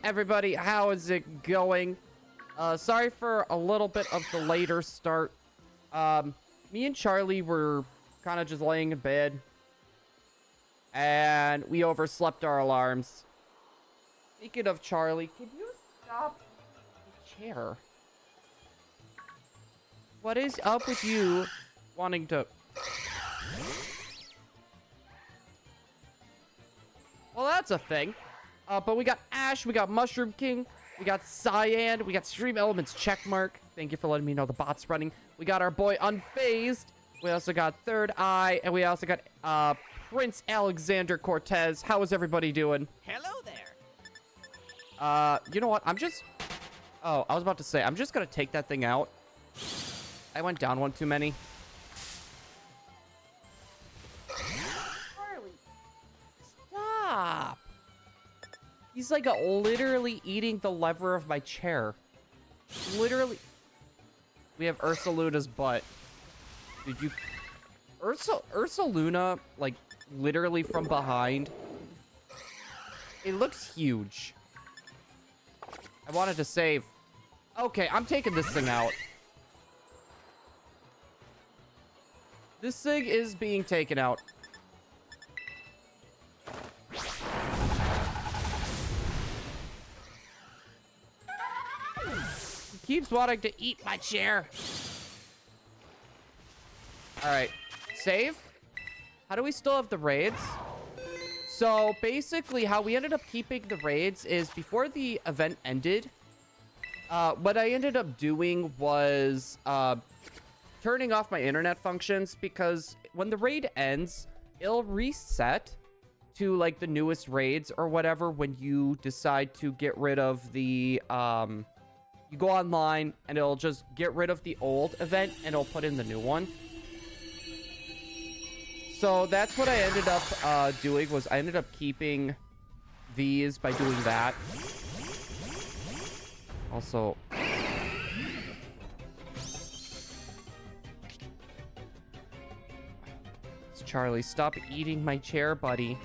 everybody, how is it going? Sorry for a little bit of the later start. Me and Charlie were kind of just laying in bed, and we overslept our alarms. Speaking of Charlie, can you stop the chair? What is up with you wanting to... Well, that's a thing. But we got Ash, we got Mushroom King, we got Cyan, we got Stream Elements Checkmark. Thank you for letting me know the bot's running. We got our boy Unfazed. We also got Third Eye, and we also got Prince Alexander Cortez. How is everybody doing? Hello there. You know what? Oh, I was about to say, I'm just gonna take that thing out. I went down one too many. Charlie, stop. He's like literally eating the lever of my chair. Literally. We have Ursaluna's butt. Did you... Ursaluna, like, literally from behind. It looks huge. I wanted to save. Okay, I'm taking this thing out. This thing is being taken out. He keeps wanting to eat my chair. Alright. Save. How do we still have the raids? So, basically, how we ended up keeping the raids is before the event ended, what I ended up doing was turning off my internet functions, because when the raid ends, it'll reset to, like, the newest raids or whatever when you decide to get rid of the... You go online, and it'll just get rid of the old event, and it'll put in the new one. So that's what I ended up doing, was I ended up keeping these by doing that. Also... Charlie, stop eating my chair, buddy.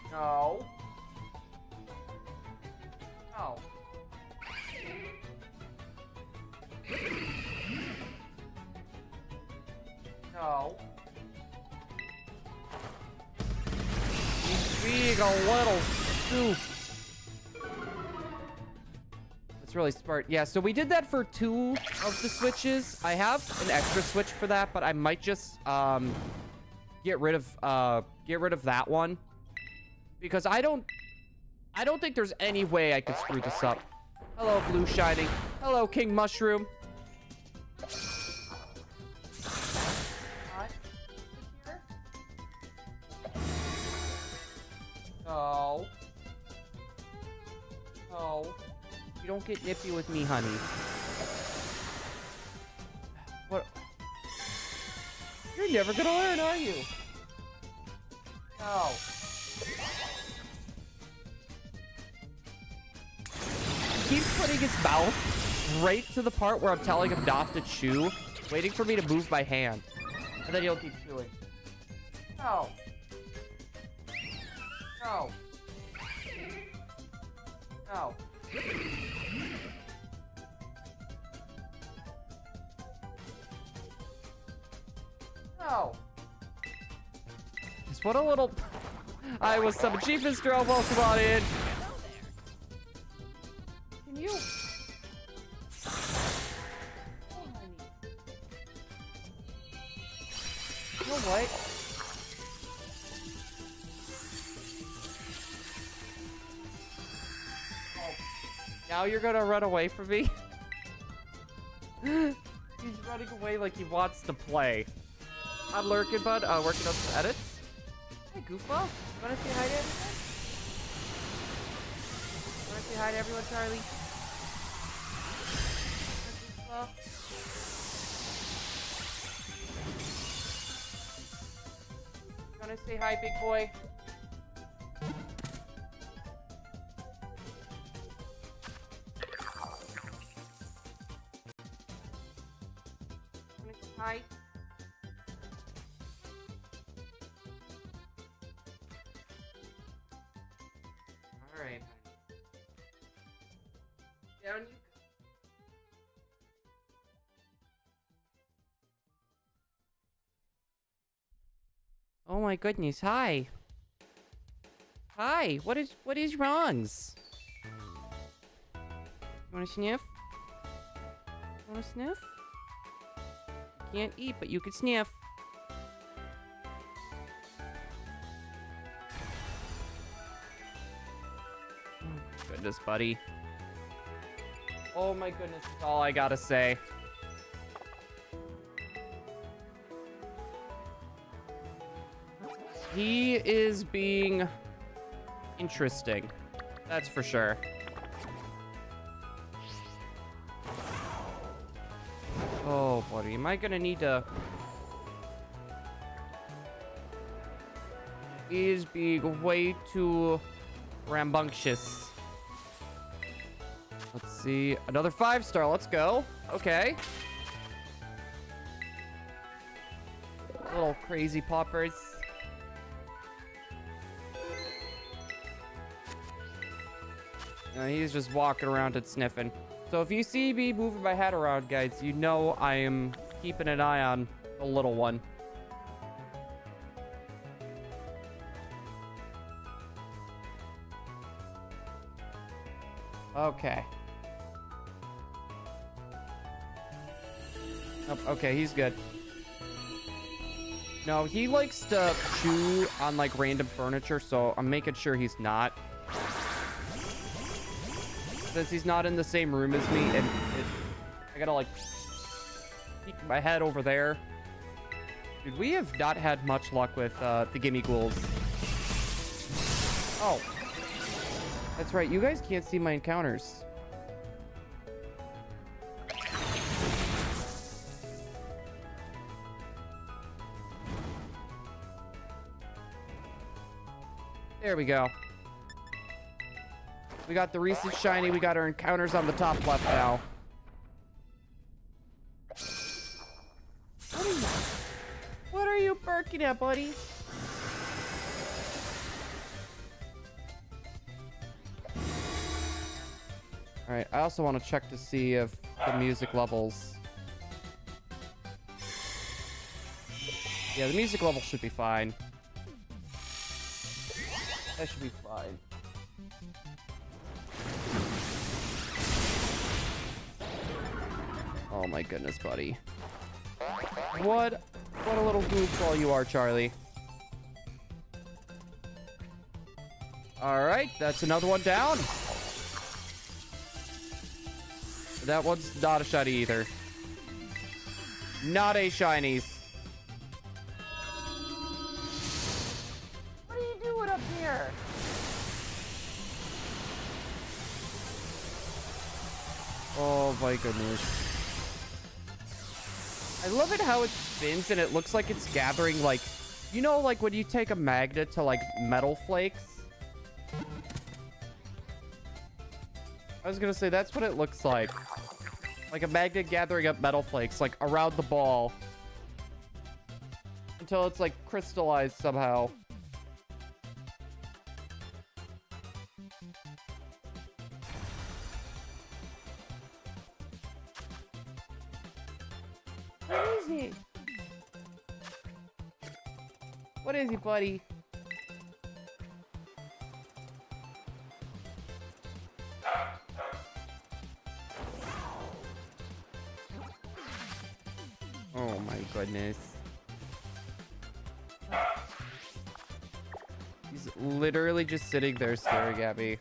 No. No. No. He's being a little soup. That's really smart. Yeah, so we did that for 2 of the switches. I have an extra switch for that, but I might just get rid of that one, because I don't think there's any way I could screw this up. Hello, Blue Shining. Hello, King Mushroom. No. No. You don't get nippy with me, honey. What? You're never gonna learn, are you? No. He keeps putting his mouth right to the part where I'm telling him not to chew, waiting for me to move my hand. And then he'll keep chewing. No. No. No. No. Just what a little... I was some achievements drove. Welcome on in. Can you... Oh, honey. You know what? Now you're gonna run away from me? He's running away like he wants to play. I'm lurking, bud. Working on some edits. Hey, Goofball. You wanna say hi to everyone? You wanna say hi to everyone, Charlie? Goofball? You wanna say hi, big boy? Hi. right. Down you. Oh my goodness, hi. Hi, what is wrongs? You wanna sniff? You wanna sniff? Can't eat, but you can sniff. Oh, goodness, buddy. Oh my goodness, that's all I gotta say. He is being interesting. That's for sure. Oh, buddy. Am I gonna need to... He is being way too rambunctious. Let's see. Another 5-star. Let's go. Okay. Little crazy poppers. He's just walking around and sniffing. So if you see me moving my head around, guys, you know I am keeping an eye on the little one. Okay. Oh, okay, he's good. No, he likes to chew on, like, random furniture, so I'm making sure he's not. Since he's not in the same room as me, and I gotta, like, peek my head over there. Dude, we have not had much luck with the Gimmighouls. Oh. That's right, you guys can't see my encounters. There we go. We got the recent shiny. We got our encounters on the top left now. What are you barking at, buddy? All right. I also want to check to see if the music levels. Yeah, the music level should be fine. That should be fine. Oh my goodness, buddy. What a little goofball you are, Charlie. All right, that's another one down. That one's not a shiny either. Not a shinies. What are you doing up here? Oh my goodness. I love it how it spins and it looks like it's gathering, like, you know, like when you take a magnet to, like, metal flakes. I was gonna say, that's what it looks like. Like a magnet gathering up metal flakes, like, around the ball. Until it's, like, crystallized somehow. What is he? What is he, buddy? Oh my goodness. He's literally just sitting there staring at me.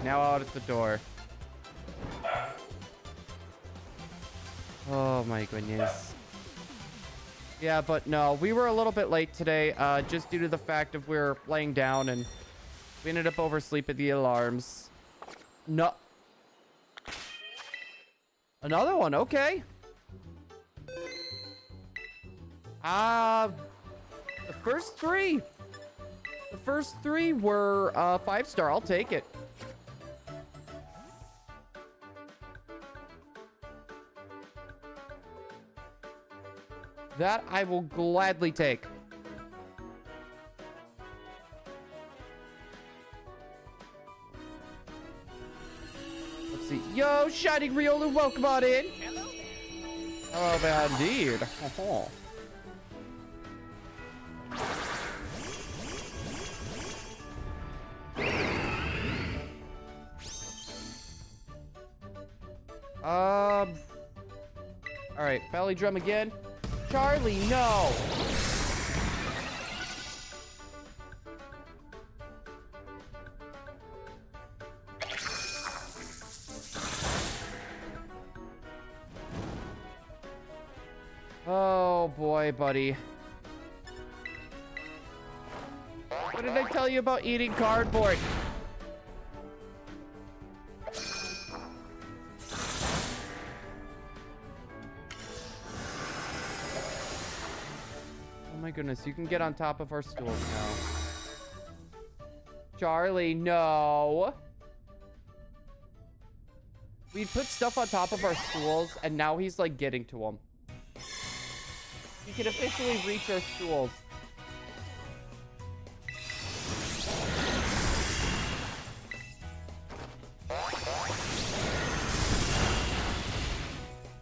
Now out at the door. Oh my goodness. Yeah, but no, we were a little bit late today, just due to the fact of we were laying down and we ended up oversleeping the alarms. No. Another one, okay. The first three. The first three were 5-star. I'll take it. That I will gladly take. see. Yo, Shining Riolu, welcome on in. Hello there, indeed. All right, belly drum again. Charlie, no. Oh boy, buddy. What did I tell you about eating cardboard? Oh my goodness, you can get on top of our stools now. Charlie, no. We put stuff on top of our stools, and now he's like getting to them. He can officially reach our stools.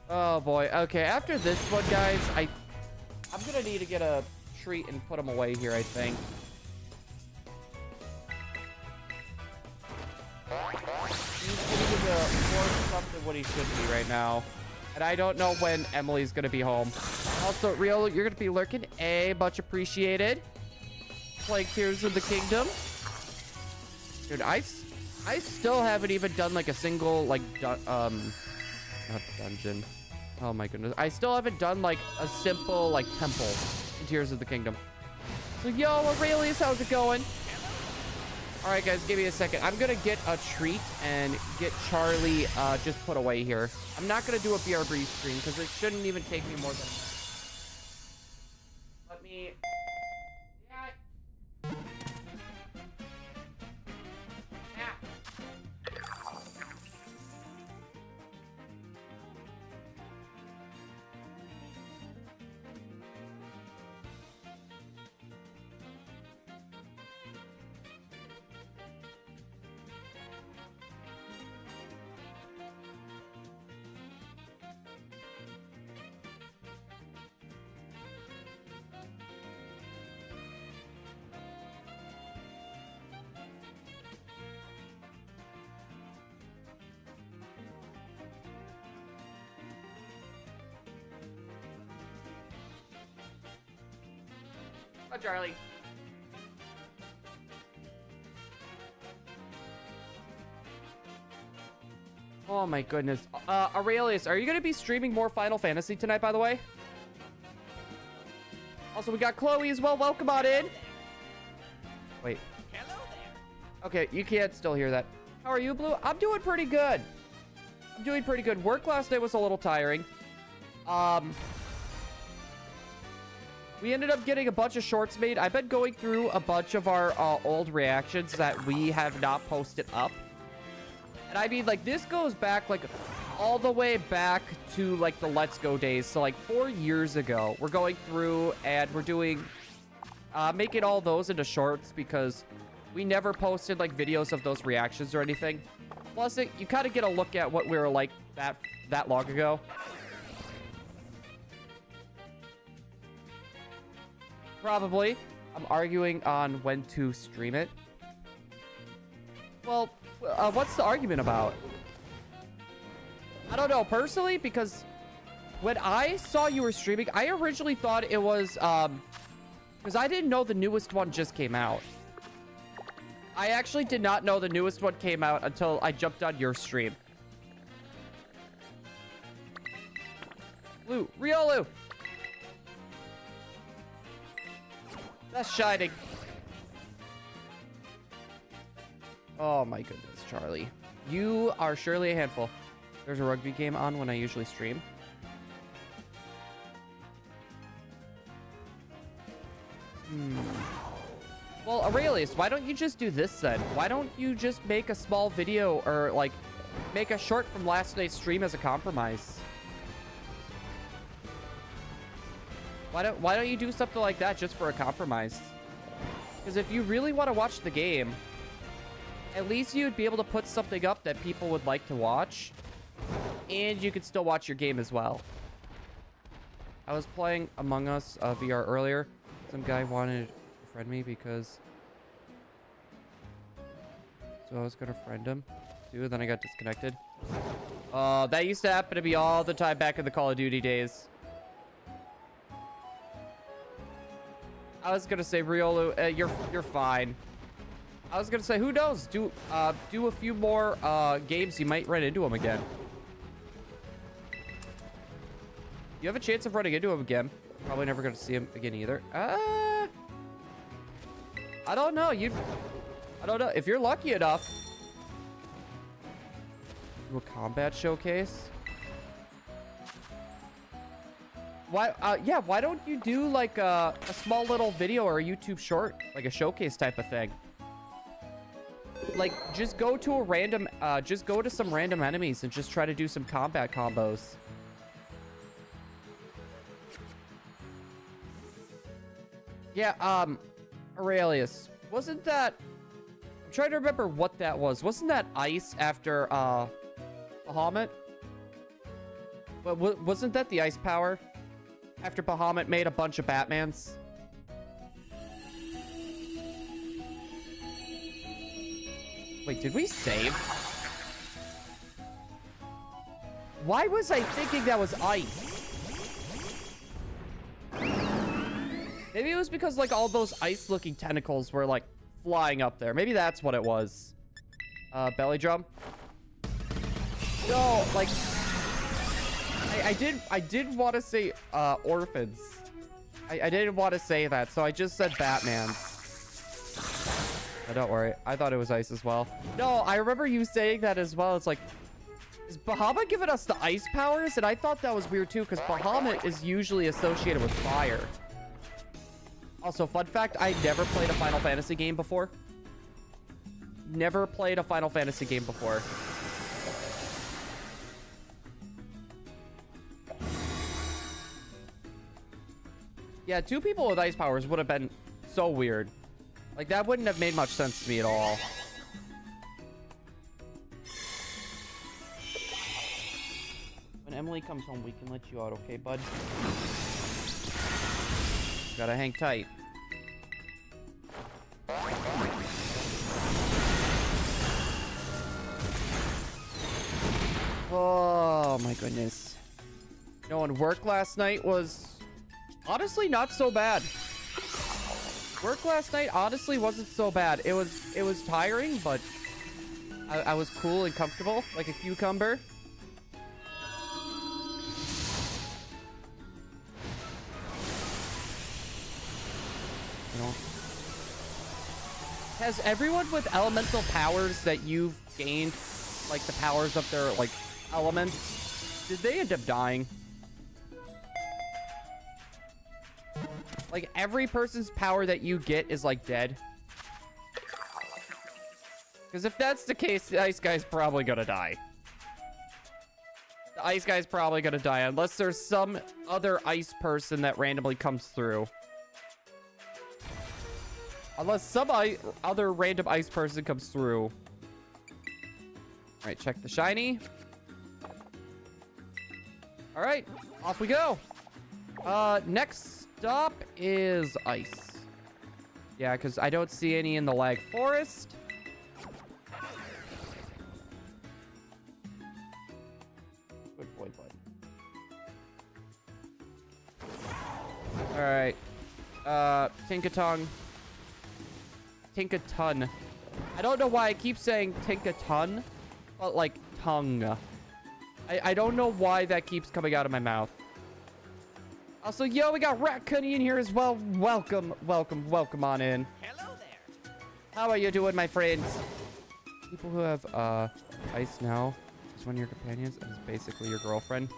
Oh boy. Okay, after this one, guys, I'm gonna need to get a treat and put him away here, I think. He's getting into more something what he should be right now. And I don't know when Emily's gonna be home. Also, Riolu, you're gonna be lurking. Much appreciated. Playing Tears of the Kingdom. Dude, I still haven't even done like a single like not dungeon. Oh my goodness. I still haven't done like a simple like temple in Tears of the Kingdom. So yo, Aurelius, how's it going? All right, guys, give me a second. I'm gonna get a treat and get Charlie just put away here. I'm not gonna do a BRB stream because it shouldn't even take me more than. Let me. Yeah. Oh, Charlie. Oh my goodness. Aurelius, are you going to be streaming more Final Fantasy tonight, by the way? Also, we got Chloe as well. Welcome on in. Wait. Hello there. Okay, you can't still hear that. How are you, Blue? I'm doing pretty good. I'm doing pretty good. Work last night was a little tiring. We ended up getting a bunch of shorts made. I've been going through a bunch of our old reactions that we have not posted up. And I mean, like, this goes back, like, all the way back to, like, the Let's Go days. So, like, 4 years ago, we're going through and we're doing, making all those into shorts because we never posted, like, videos of those reactions or anything. Plus, you kind of get a look at what we were like that long ago. Probably. I'm arguing on when to stream it. Well, what's the argument about? I don't know, personally, because when I saw you were streaming, I originally thought it was, because I didn't know the newest one just came out. I actually did not know the newest one came out until I jumped on your stream. Blue, Riolu! That's Shining. Oh my goodness, Charlie. You are surely a handful. There's a rugby game on when I usually stream. Well, Aurelius, why don't you just do this then? Why don't you just make a small video or like make a short from last night's stream as a compromise? Why don't you do something like that just for a compromise? Because if you really want to watch the game at least you'd be able to put something up that people would like to watch. And you could still watch your game as well. I was playing Among Us VR earlier. Some guy wanted to friend me because... So I was gonna friend him, too, then I got disconnected. That used to happen to me all the time back in the Call of Duty days. I was gonna say, Viole, you're fine. I was gonna say, who knows? Do a few more games, you might run into him again. You have a chance of running into him again. Probably never gonna see him again either. I don't know. I don't know. If you're lucky enough. Do a combat showcase. Why? Yeah. Why don't you do like a small little video or a YouTube short, like a showcase type of thing? Like, just go to a random, just go to some random enemies and just try to do some combat combos. Yeah. Aurelius, wasn't that? I'm trying to remember what that was. Wasn't that ice after Bahamut? But wasn't that the ice power after Bahamut made a bunch of Batmans? Wait, did we save? Why was I thinking that was ice? Maybe it was because like all those ice-looking tentacles were like flying up there. Maybe that's what it was. Belly drum. No, like I did want to say orphans. I didn't want to say that, so I just said Batman. Oh, don't worry. I thought it was ice as well. No, I remember you saying that as well. It's like, is Bahamut giving us the ice powers? And I thought that was weird too, because Bahamut is usually associated with fire. Also, fun fact, I never played a Final Fantasy game before. Never played a Final Fantasy game before. Yeah, 2 people with ice powers would have been so weird. Like, that wouldn't have made much sense to me at all. When Emily comes home, we can let you out, okay, bud? Gotta hang tight. Oh, my goodness. You know, and work last night was honestly not so bad. Work last night honestly wasn't so bad. It was tiring, but I was cool and comfortable, like a cucumber. You know. Has everyone with elemental powers that you've gained, like the powers of their like elements, did they end up dying? Like, every person's power that you get is, like, dead. Because if that's the case, the ice guy's probably gonna die. The ice guy's probably gonna die, unless there's some other ice person that randomly comes through. Unless some other random ice person comes through. Alright, check the shiny. Alright, off we go. Next stop is ice. Yeah, because I don't see any in the lag forest. Good boy, bud. Alright. Tinkaton. Tinkaton. I don't know why I keep saying Tinkaton, but like tongue. I don't know why that keeps coming out of my mouth. Also, yo, we got Raccoony in here as well. Welcome, welcome, welcome on in. Hello there. How are you doing, my friends? People who have ice now is one of your companions and is basically your girlfriend.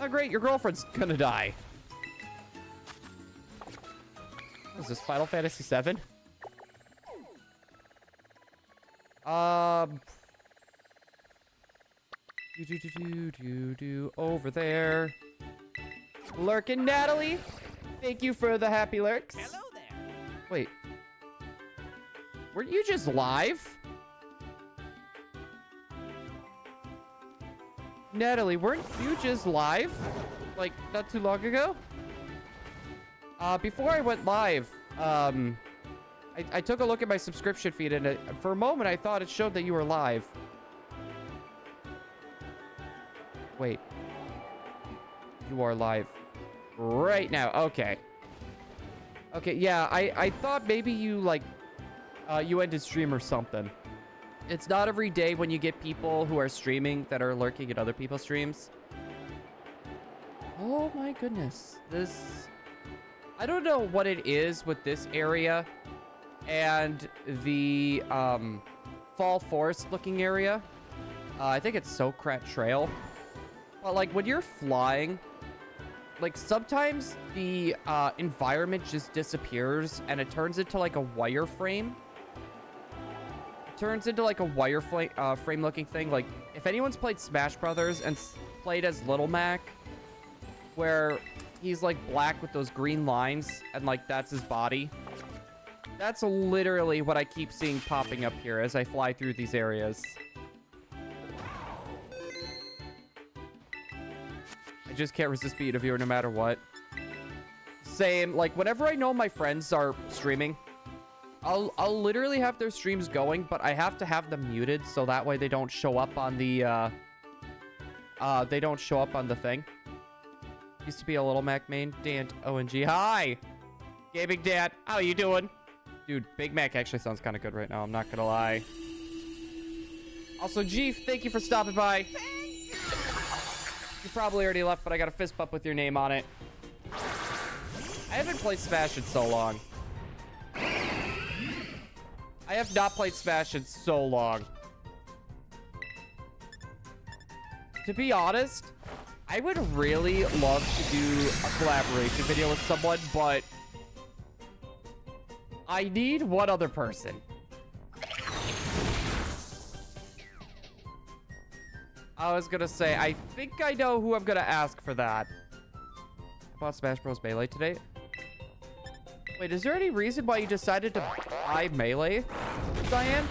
Oh, great, your girlfriend's gonna die. What is this, Final Fantasy VII? Over there. Lurkin' Natalie, thank you for the happy lurks. Hello there. Wait. weren't you just live? Natalie, weren't you just live? Like, not too long ago? Before I went live, I took a look at my subscription feed, and for a moment, I thought it showed that you were live. Wait. You are live right now. Okay. Okay, yeah, I thought maybe you, like, you ended stream or something. It's not every day when you get people who are streaming that are lurking at other people's streams. Oh my goodness. I don't know what it is with this area and the Fall Forest looking area. I think it's Sokrat Trail. But like when you're flying, like sometimes the environment just disappears and it turns into like a wireframe. Turns into like a frame looking thing. Like if anyone's played Smash Brothers and played as Little Mac, where he's like black with those green lines and like that's his body, that's literally what I keep seeing popping up here as I fly through these areas. I just can't resist being a viewer no matter what. Same, like whenever I know my friends are streaming, I'll literally have their streams going, but I have to have them muted so that way they don't show up on the thing. Used to be a Little Mac main. Dan, ONG. Hi! Gaming Dad, how you doing? Dude, Big Mac actually sounds kind of good right now, I'm not gonna lie. Also, Jeef, thank you for stopping by. You probably already left, but I got a fist bump with your name on it. I haven't played Smash in so long. I have not played Smash in so long. To be honest, I would really love to do a collaboration video with someone, but I need one other person. I was gonna say, I think I know who I'm gonna ask for that. I bought Smash Bros. Melee today. Wait, is there any reason why you decided to buy Melee, Diane?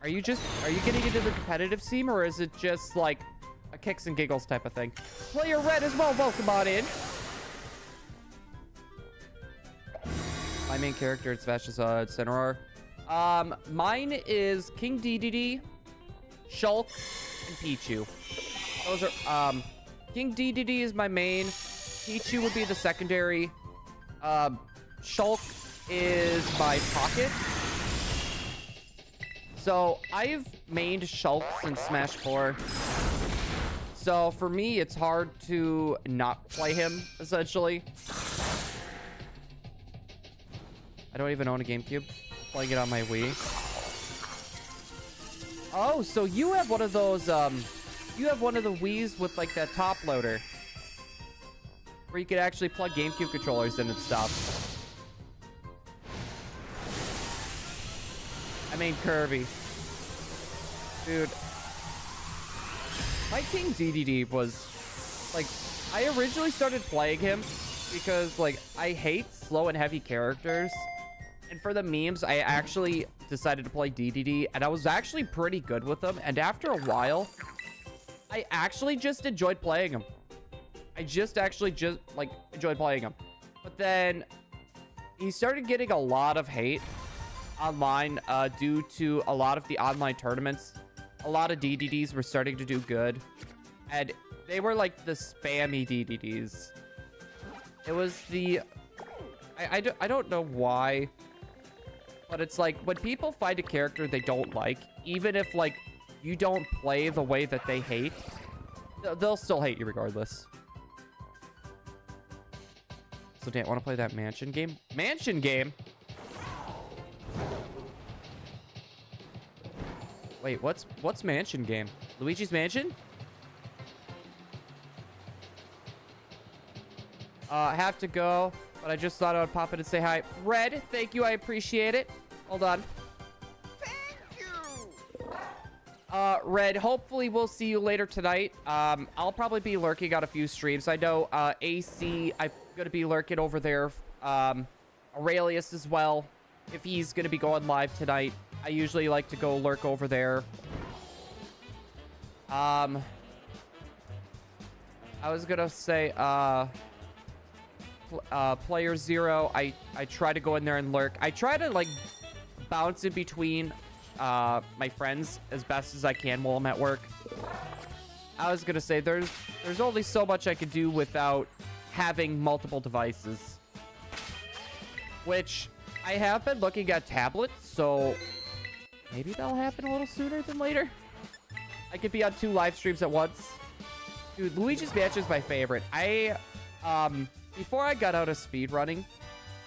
Are you getting into the competitive scene, or is it just like a kicks and giggles type of thing? Player Red as well, welcome on in. My main character in Smash is Cinerar. Mine is King DDD, Shulk, and Pichu. Those are King DDD is my main. Pichu would be the secondary. Shulk is my pocket. So I've mained Shulk since Smash 4. So for me, it's hard to not play him, essentially. I don't even own a GameCube. I'm playing it on my Wii. Oh, so you have one of those, you have one of the Wiis with like that top loader, where you could actually plug GameCube controllers in and stuff. I mean, Kirby. Dude. My King DDD was, like, I originally started playing him because, like, I hate slow and heavy characters. And for the memes, I actually decided to play DDD, and I was actually pretty good with them. And after a while, I actually just enjoyed playing him. I just like enjoyed playing him. But then he started getting a lot of hate online due to a lot of the online tournaments. A lot of DDDs were starting to do good, and they were like the spammy DDDs. It was the I don't know why, but it's like when people find a character they don't like, even if like you don't play the way that they hate, they'll still hate you regardless. So Dan, want to play that mansion game? Mansion game? Wait, what's mansion game? Luigi's Mansion? I have to go, but I just thought I would pop in and say hi. Red, thank you, I appreciate it. Hold on. Thank you. Red, hopefully we'll see you later tonight. I'll probably be lurking on a few streams. I know AC, I'm gonna be lurking over there. Aurelius as well. if he's gonna be going live tonight. I usually like to go lurk over there. I was gonna say, player 0, I try to go in there and lurk. I try to like bounce in between my friends as best as I can while I'm at work. I was gonna say there's only so much I could do without having multiple devices, which I have been looking at tablets, so maybe that'll happen a little sooner than later. I could be on 2 live streams at once. Dude, Luigi's Mansion is my favorite. Before I got out of speedrunning,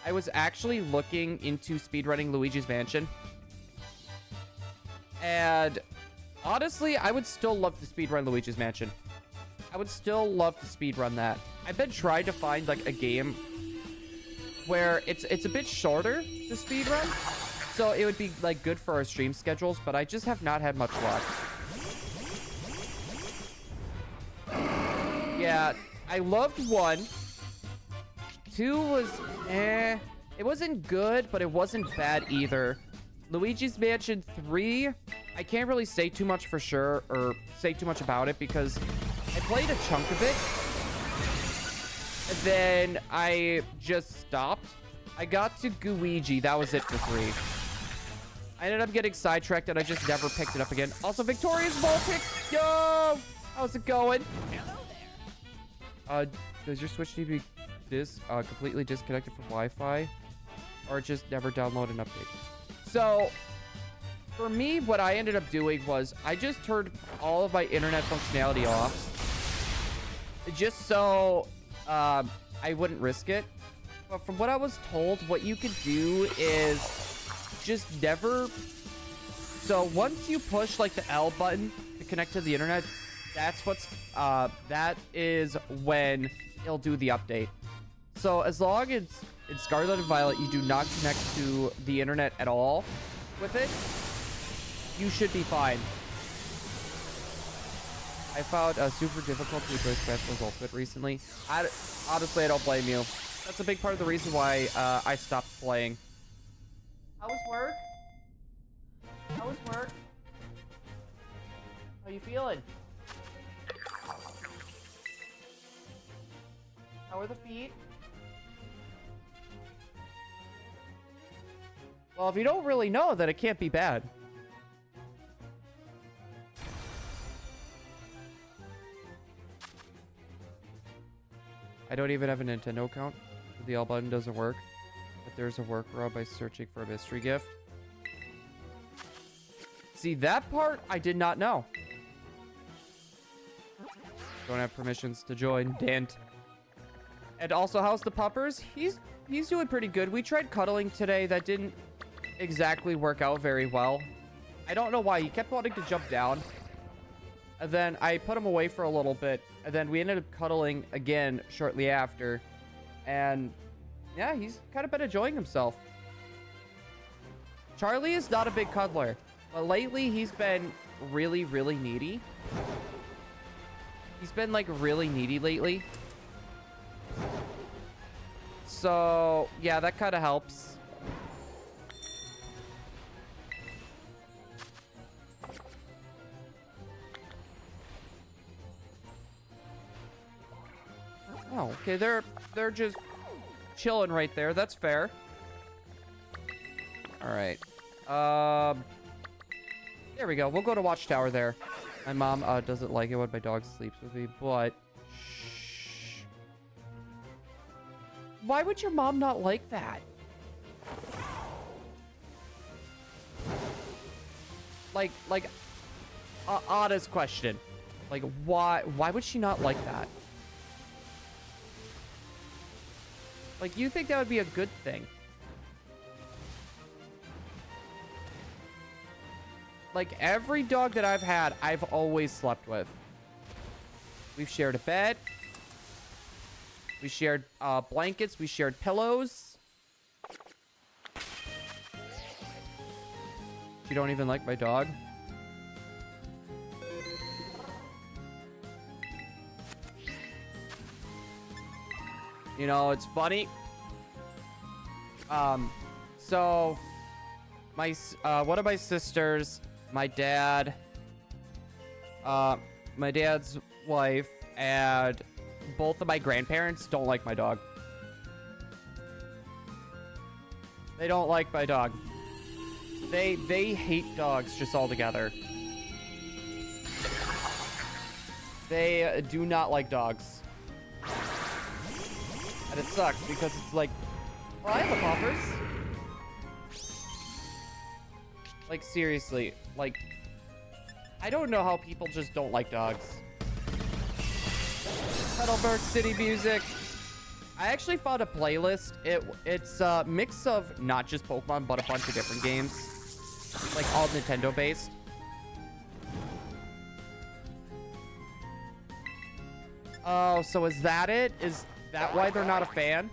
I was actually looking into speedrunning Luigi's Mansion. And honestly, I would still love to speedrun Luigi's Mansion. I would still love to speedrun that. I've been trying to find like a game where it's a bit shorter to speedrun, so it would be like good for our stream schedules, but I just have not had much luck. Yeah, I loved 1. 2 was it wasn't good, but it wasn't bad either. Luigi's Mansion 3, I can't really say too much for sure, or say too much about it, because I played a chunk of it, and then I just stopped. I got to Gooigi, that was it for 3. I ended up getting sidetracked, and I just never picked it up again. Also, Victoria's Ball pick, yo! How's it going? Does your Switch need to be completely disconnected from Wi-Fi, or just never download an update? So, for me, what I ended up doing was I just turned all of my internet functionality off, just so I wouldn't risk it. But from what I was told, what you could do is just never. So once you push like the L button to connect to the internet, that is when it'll do the update. So as long as in Scarlet and Violet you do not connect to the internet at all with it, you should be fine. I found super difficult to enjoy Smash Bros. Ultimate recently. Honestly, I don't blame you. That's a big part of the reason why I stopped playing. How was work? How was work? How you feeling? How are the feet? Well, if you don't really know, then it can't be bad. I don't even have a Nintendo account. The L button doesn't work. But there's a workaround by searching for a mystery gift. See, that part I did not know. Don't have permissions to join. Dant. And also, how's the puppers? He's doing pretty good. We tried cuddling today. That didn't exactly work out very well. I don't know why. He kept wanting to jump down. And then I put him away for a little bit. And then we ended up cuddling again shortly after. And yeah, he's kind of been enjoying himself. Charlie is not a big cuddler. But lately, he's been really, really needy. He's been like really needy lately. So yeah, that kind of helps. Oh, okay, they're just chilling right there. That's fair. All right. There we go. We'll go to Watchtower there. My mom doesn't like it when my dog sleeps with me, but shh. Why would your mom not like that? Like, honest question. Like, why would she not like that? Like, you think that would be a good thing? Like, every dog that I've had, I've always slept with. We've shared a bed. We shared blankets. We shared pillows. You don't even like my dog? You know, it's funny. So one of my sisters, my dad, my dad's wife, and both of my grandparents don't like my dog. They don't like my dog. They hate dogs just altogether. They do not like dogs. And it sucks because it's like, oh, I have a poppers. Like, seriously, like, I don't know how people just don't like dogs. Heidelberg City music. I actually found a playlist. It's a mix of not just Pokemon, but a bunch of different games. Like, all Nintendo based. Oh, so is that it? Is that why they're not a fan?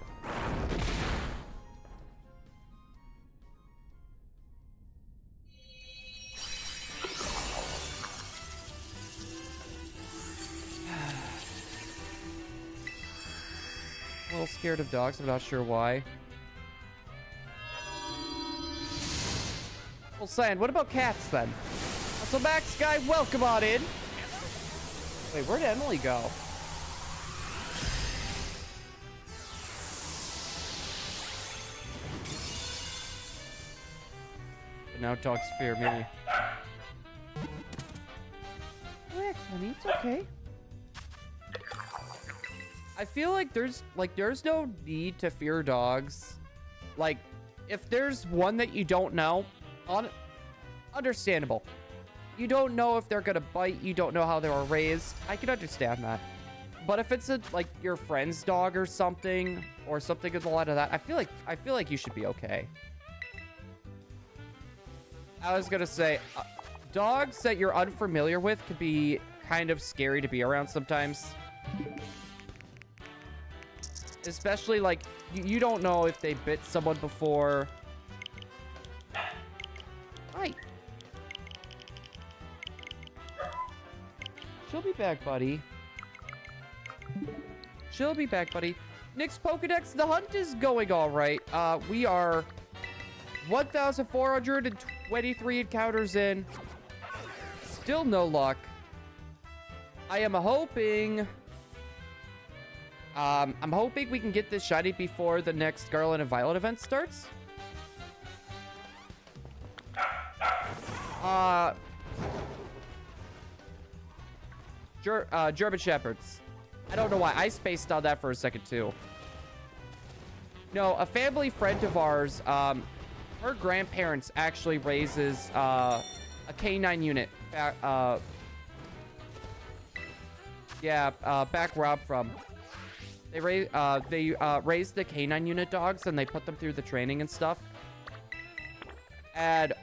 A little scared of dogs. I'm not sure why. Well, Sand, what about cats then? So Max guy, welcome on in. Wait, where'd Emily go? But now dogs fear me. Relax, honey, it's okay. I feel like there's no need to fear dogs. Like, if there's one that you don't know, understandable. You don't know if they're gonna bite. You don't know how they were raised. I can understand that. But if it's like your friend's dog or something with a lot of that, I feel like you should be okay. I was gonna say, dogs that you're unfamiliar with could be kind of scary to be around sometimes. Especially, like, you don't know if they bit someone before. Hi. She'll be back, buddy. She'll be back, buddy. Nick's Pokedex, the hunt is going all right. We are 1,423 encounters in. Still no luck. I am hoping... I'm hoping we can get this shiny before the next Scarlet and Violet event starts. German Shepherds. I don't know why. I spaced on that for a second, too. No, a family friend of ours, her grandparents actually raises, a canine unit. Back where I'm from. They raise the canine unit dogs and they put them through the training and stuff. And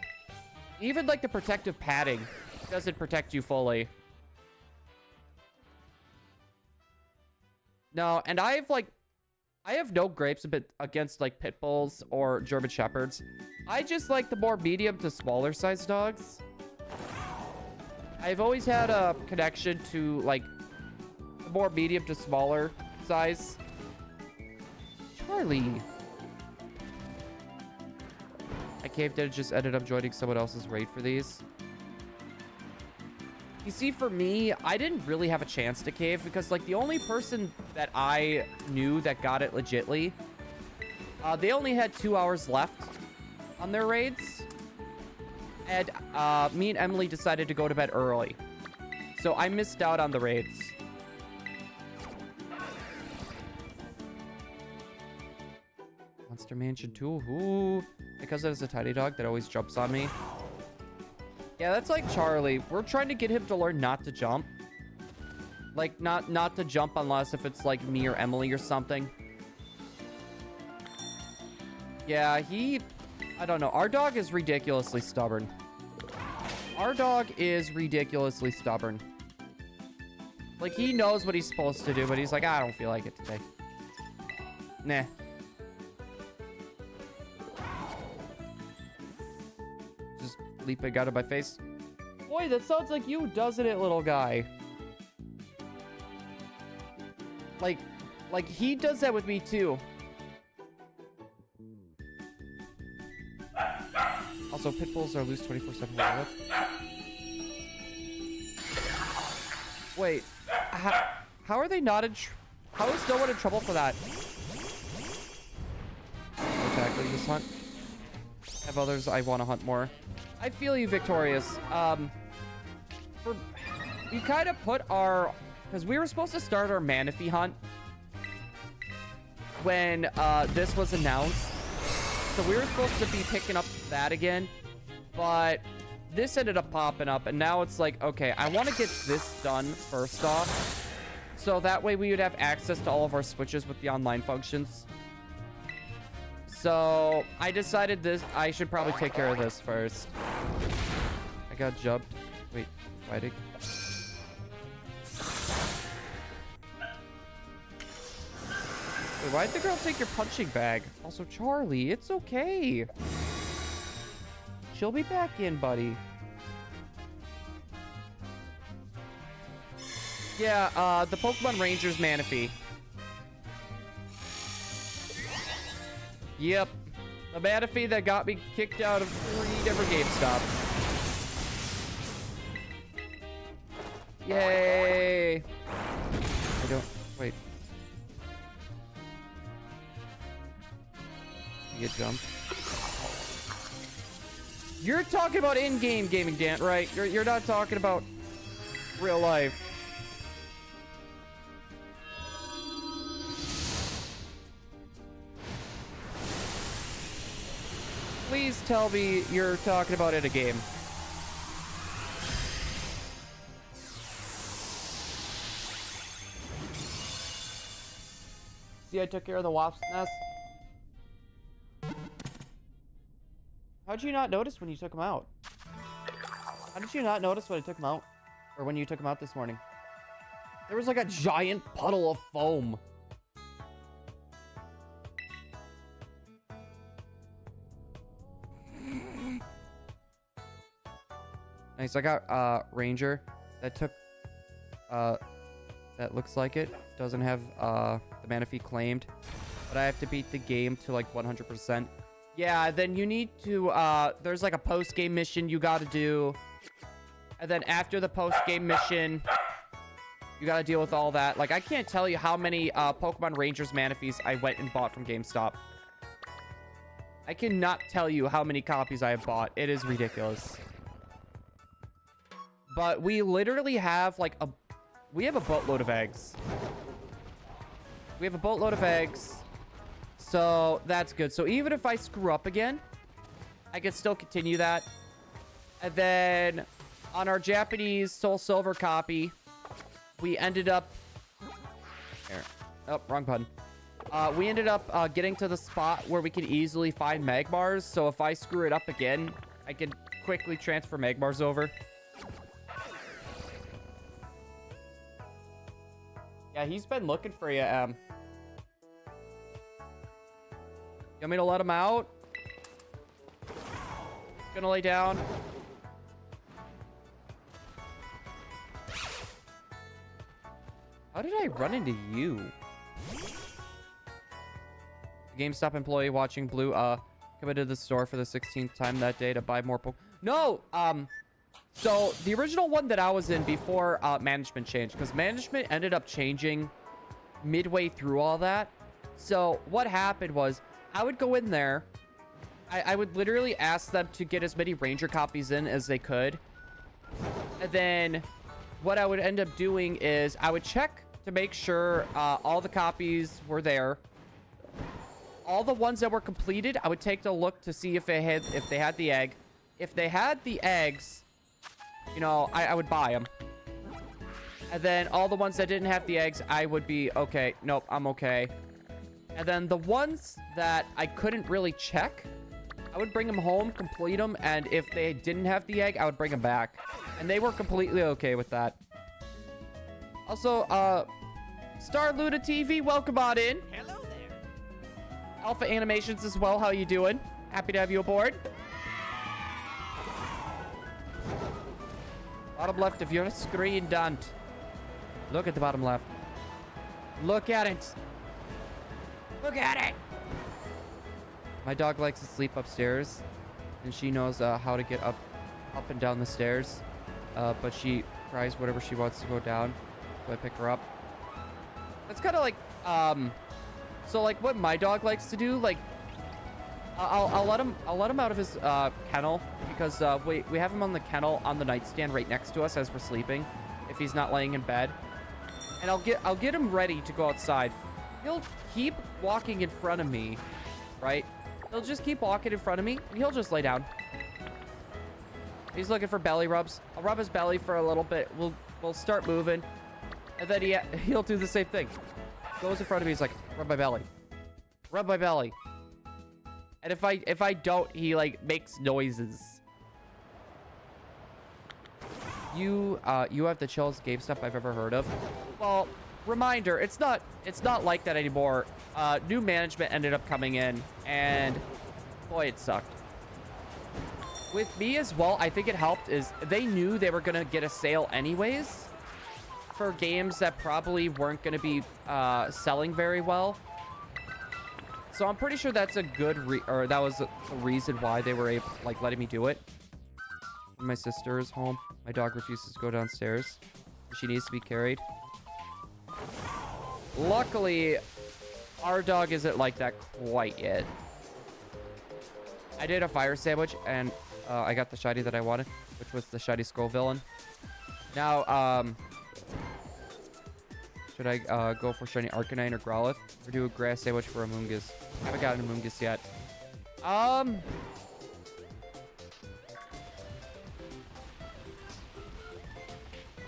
even like the protective padding doesn't protect you fully. No, and I have no grapes against like pit bulls or German shepherds. I just like the more medium to smaller size dogs. I've always had a connection to like the more medium to smaller size. Charlie. I caved in and just ended up joining someone else's raid for these. You see, for me, I didn't really have a chance to cave because like the only person that I knew that got it legitly, they only had 2 hours left on their raids. And me and Emily decided to go to bed early. So I missed out on the raids. Monster Mansion 2. Ooh. Because it is a tiny dog that always jumps on me. Yeah, that's like Charlie. We're trying to get him to learn not to jump. Like, not to jump unless if it's like me or Emily or something. Yeah, I don't know. Our dog is ridiculously stubborn. Our dog is ridiculously stubborn. Like, he knows what he's supposed to do, but he's like, I don't feel like it today. Nah. Just leaping out of my face. Boy, that sounds like you, doesn't it, little guy? Like he does that with me too. Also, pit bulls are loose 24/7 wireless. Wait, how are they not in how is no one in trouble for that? No tackling this hunt. I have others I want to hunt more. I feel you, Victorious. We kind of put our, because we were supposed to start our Manaphy hunt when this was announced. So we were supposed to be picking up that again, but this ended up popping up, and now it's like, okay, I want to get this done first off, so that way we would have access to all of our switches with the online functions. So I decided I should probably take care of this first. I got jumped. Wait, fighting. Wait, why'd the girl take your punching bag? Also, Charlie, it's okay. She'll be back in, buddy. Yeah, the Pokemon Rangers Manaphy. Yep. The Manaphy that got me kicked out of 3 different GameStops. Yay! I don't... Wait. You get jumped. You're talking about in-game gaming, Dan, right? You're not talking about real life. Please tell me you're talking about in a game. See, I took care of the wasp's nest. How'd you not notice when you took him out? How did you not notice when I took him out? Or when you took him out this morning? There was like a giant puddle of foam. Nice, I got Ranger. That took that looks like it. Doesn't have the Manaphy claimed. But I have to beat the game to like 100%. Yeah, then you need to, there's like a post-game mission you gotta do. And then after the post-game mission, you gotta deal with all that. Like, I can't tell you how many Pokemon Rangers Manaphys I went and bought from GameStop. I cannot tell you how many copies I have bought. It is ridiculous. But we literally have like we have a boatload of eggs. We have a boatload of eggs. So that's good. So even if I screw up again, I can still continue that. And then on our Japanese Soul Silver copy, we ended up... Here. Oh, wrong button. We ended up getting to the spot where we can easily find Magmars. So if I screw it up again, I can quickly transfer Magmars over. Yeah, he's been looking for you, You want me to let him out? Gonna lay down. How did I run into you? The GameStop employee watching Blue committed to the store for the 16th time that day to buy more No, so the original one that I was in before management changed, because management ended up changing midway through all that. So what happened was I would go in there. I would literally ask them to get as many Ranger copies in as they could. And then what I would end up doing is I would check to make sure all the copies were there. All the ones that were completed, I would take a look to see if they had the egg. If they had the eggs, you know, I would buy them. And then all the ones that didn't have the eggs, I would be, okay, nope, I'm okay. And then the ones that I couldn't really check, I would bring them home, complete them, and if they didn't have the egg, I would bring them back. And they were completely okay with that. Also, Star Luna TV, welcome on in. Hello there. Alpha Animations as well, how you doing? Happy to have you aboard. Bottom left of your screen, Dant. Look at the bottom left. Look at it. Look at it. My dog likes to sleep upstairs. and she knows how to get up and down the stairs. But she tries whatever she wants to go down, so I pick her up. That's kind of like so like what my dog likes to do. Like I'll let him out of his kennel, because we have him on the kennel on the nightstand right next to us as we're sleeping, if he's not laying in bed. And I'll get him ready to go outside. He'll keep walking in front of me, right? He'll just keep walking in front of me, and he'll just lay down. He's looking for belly rubs. I'll rub his belly for a little bit. We'll start moving, and then he'll do the same thing. Goes in front of me. He's like, rub my belly, rub my belly. And if I don't, he like makes noises. You have the chillest GameStop I've ever heard of. Well, reminder, it's not like that anymore. New management ended up coming in, and boy, it sucked. With me as well, I think it helped is they knew they were gonna get a sale anyways for games that probably weren't gonna be selling very well. So I'm pretty sure that's a good that was a reason why they were able, like, letting me do it. My sister is home. My dog refuses to go downstairs. She needs to be carried. Luckily, our dog isn't like that quite yet. I did a fire sandwich, and I got the shiny that I wanted, which was the shiny Skull Villain. Now, should I go for shiny Arcanine or Growlithe, or do a grass sandwich for Amoonguss? I haven't gotten Amoonguss yet. I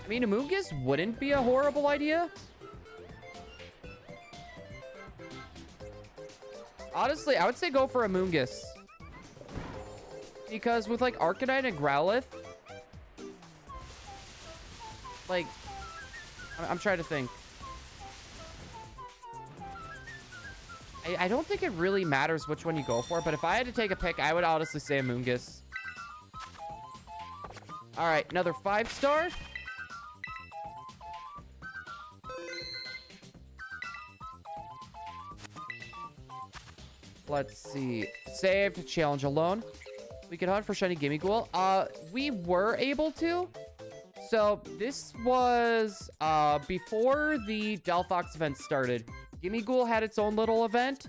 mean, Amoonguss wouldn't be a horrible idea. Honestly, I would say go for Amoonguss. Because with, like, Arcanine and Growlithe, like, I'm trying to think. I don't think it really matters which one you go for, but if I had to take a pick, I would honestly say Amoonguss. All right, another 5-star. Let's see. Saved. Challenge alone. We can hunt for shiny Gimmighoul. We were able to. So this was before the Delphox event started. Gimmighoul had its own little event.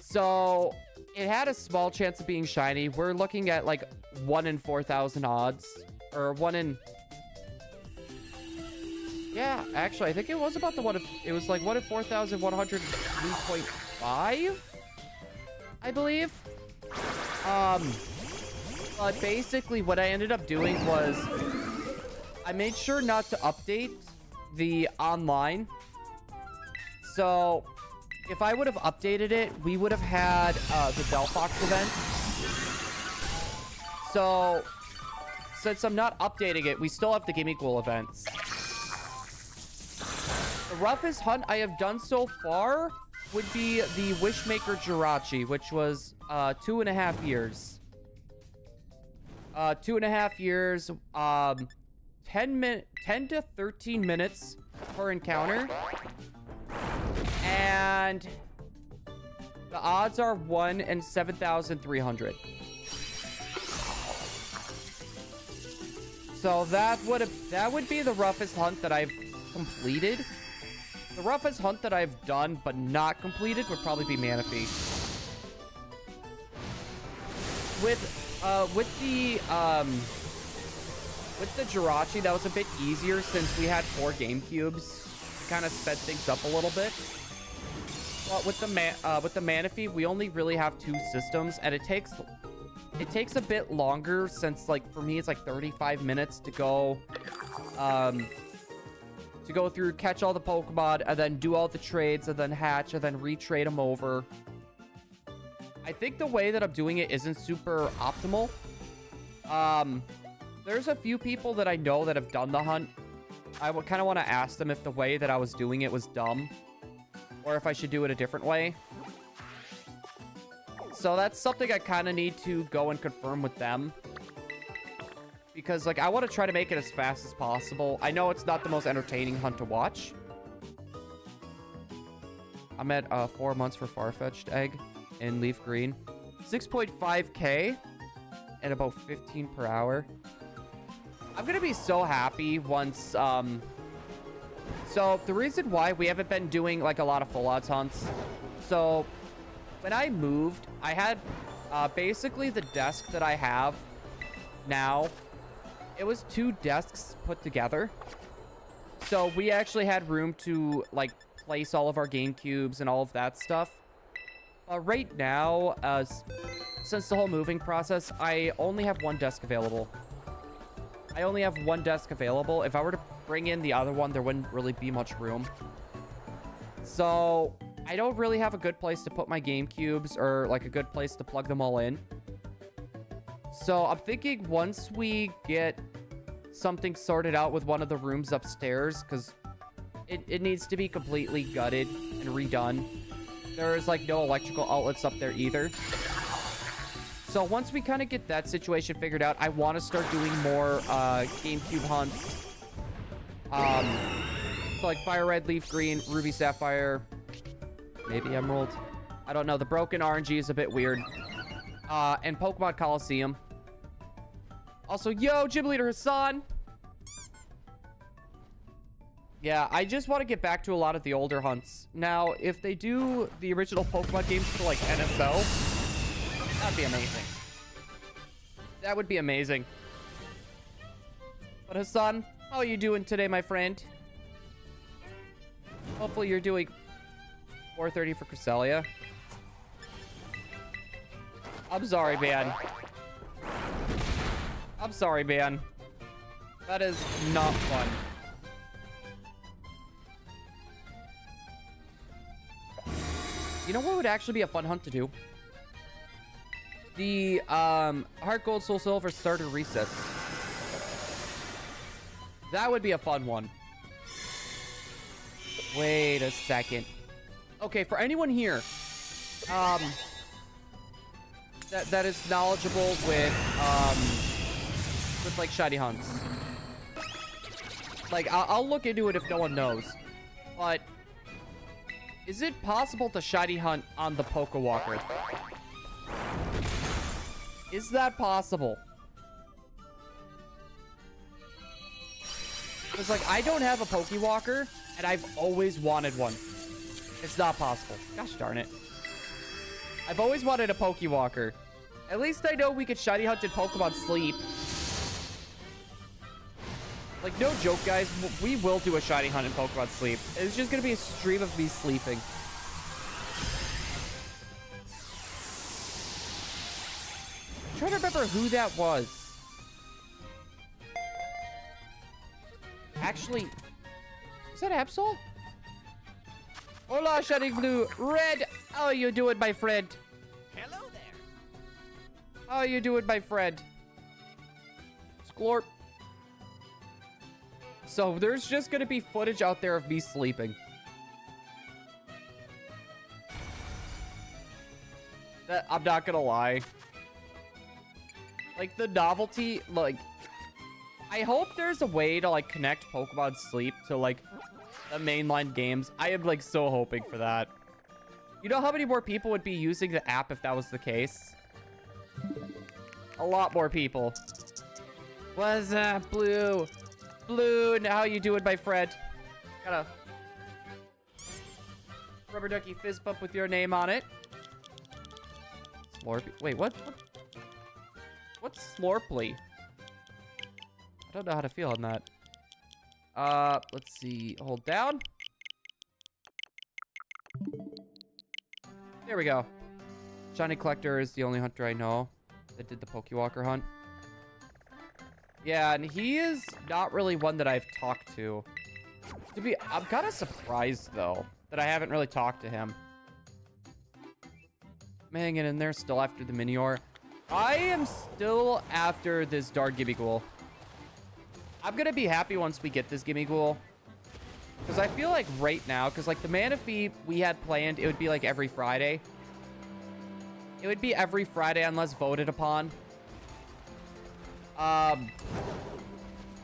So it had a small chance of being shiny. We're looking at like 1 in 4,000 odds. Or 1 in... Yeah, actually, I think it was about the 1 in... It was like 1 in 4,103.5, I believe. But basically what I ended up doing was I made sure not to update the online. So if I would have updated it, we would have had the Delphox event. So since I'm not updating it, we still have the Gimmighoul events. The roughest hunt I have done so far would be the Wishmaker Jirachi, which was 2.5 years. 2.5 years, 10 to 13 minutes per encounter. And the odds are 1 in 7,300. So that would be the roughest hunt that I've completed. The roughest hunt that I've done but not completed would probably be Manaphy. With the Jirachi, that was a bit easier since we had 4 GameCubes. Kind of sped things up a little bit. But with the Manaphy, we only really have 2 systems, and it takes a bit longer since, like, for me it's like 35 minutes to go through, catch all the Pokemon, and then do all the trades, and then hatch, and then retrade them over. I think the way that I'm doing it isn't super optimal. There's a few people that I know that have done the hunt. I would kind of want to ask them if the way that I was doing it was dumb, or if I should do it a different way. So that's something I kind of need to go and confirm with them. Because, like, I want to try to make it as fast as possible. I know it's not the most entertaining hunt to watch. I'm at 4 months for Farfetch'd egg in Leaf Green. 6.5k. and about 15 per hour. I'm gonna be so happy once, so the reason why we haven't been doing like a lot of full odds hunts. So when I moved, I had basically the desk that I have now. It was 2 desks put together. So we actually had room to like place all of our game cubes and all of that stuff. Right now, since the whole moving process, I only have 1 desk available. I only have 1 desk available. If I were to bring in the other one, there wouldn't really be much room. So I don't really have a good place to put my game cubes or like a good place to plug them all in. So I'm thinking once we get something sorted out with one of the rooms upstairs, because it needs to be completely gutted and redone. There's like no electrical outlets up there either. So once we kind of get that situation figured out, I want to start doing more GameCube hunts. So like Fire Red, Leaf Green, Ruby Sapphire, maybe Emerald. I don't know. The broken RNG is a bit weird. And Pokemon Coliseum. Also, yo, Gym Leader Hassan. Yeah, I just want to get back to a lot of the older hunts. Now, if they do the original Pokemon games for like NFL, that'd be amazing. That would be amazing. But Hassan, how are you doing today, my friend? Hopefully you're doing 430 for Cresselia. I'm sorry, man. I'm sorry, man. That is not fun. You know what would actually be a fun hunt to do? The Heart Gold Soul Silver starter resets. That would be a fun one. Wait a second. Okay, for anyone here that is knowledgeable with like shiny hunts. Like I'll look into it if no one knows. But is it possible to shiny hunt on the Pokewalker? Is that possible? Because, like, I don't have a Pokewalker, and I've always wanted one. It's not possible. Gosh darn it. I've always wanted a Pokewalker. At least I know we could shiny hunt in Pokemon Sleep. Like, no joke, guys. We will do a shiny hunt in Pokemon Sleep. It's just going to be a stream of me sleeping. I'm trying to remember who that was. Actually, is that Absol? Hola, ShiningBlue Red. How are you doing, my friend? Hello there. How are you doing, my friend? Sklorp. So there's just gonna be footage out there of me sleeping. I'm not gonna lie. Like, the novelty, like, I hope there's a way to, like, connect Pokemon Sleep to, like, the mainline games. I am, like, so hoping for that. You know how many more people would be using the app if that was the case? A lot more people. What's up, Blue? Blue, how you doing, my friend? Got a rubber ducky fizz bump with your name on it. Slorpy. Wait, what? What's Slorply? I don't know how to feel on that. Let's see. Hold down. There we go. Shiny Collector is the only hunter I know that did the Pokewalker hunt. Yeah, and he is not really one that I've talked to. I'm kind of surprised, though, that I haven't really talked to him. I'm hanging in there still after the Minior. I am still after this dark Gimmighoul. I'm going to be happy once we get this Gimmighoul. Because I feel like right now, because like the Manaphy we had planned, it would be like every Friday. It would be every Friday unless voted upon. I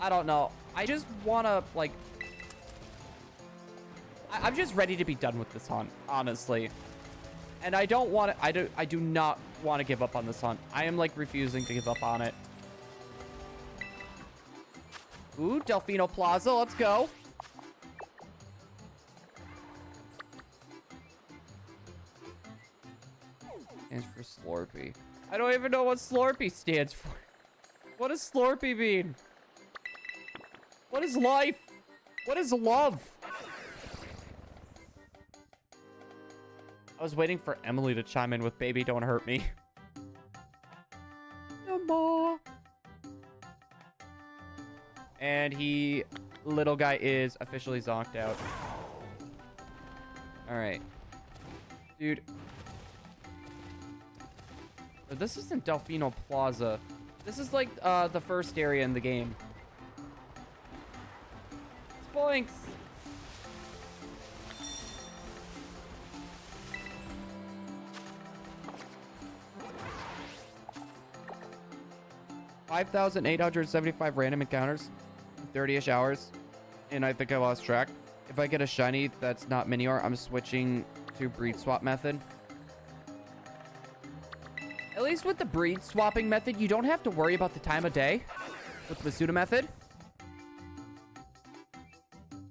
don't know. I just want to, like... I'm just ready to be done with this hunt, honestly. And I don't want to, I do not want to give up on this hunt. I am like refusing to give up on it. Ooh, Delfino Plaza, let's go. Stands for Slurpee. I don't even know what Slurpee stands for. What does Slurpee mean? What is life? What is love? I was waiting for Emily to chime in with Baby Don't Hurt Me. No more. And little guy is officially zonked out. All right. Dude. This isn't Delfino Plaza. This is like the first area in the game. Spoinks. $5,875 random encounters, 30-ish hours, and I think I lost track. If I get a shiny that's not Minior, I'm switching to breed swap method. At least with the breed swapping method, you don't have to worry about the time of day with the pseudo method.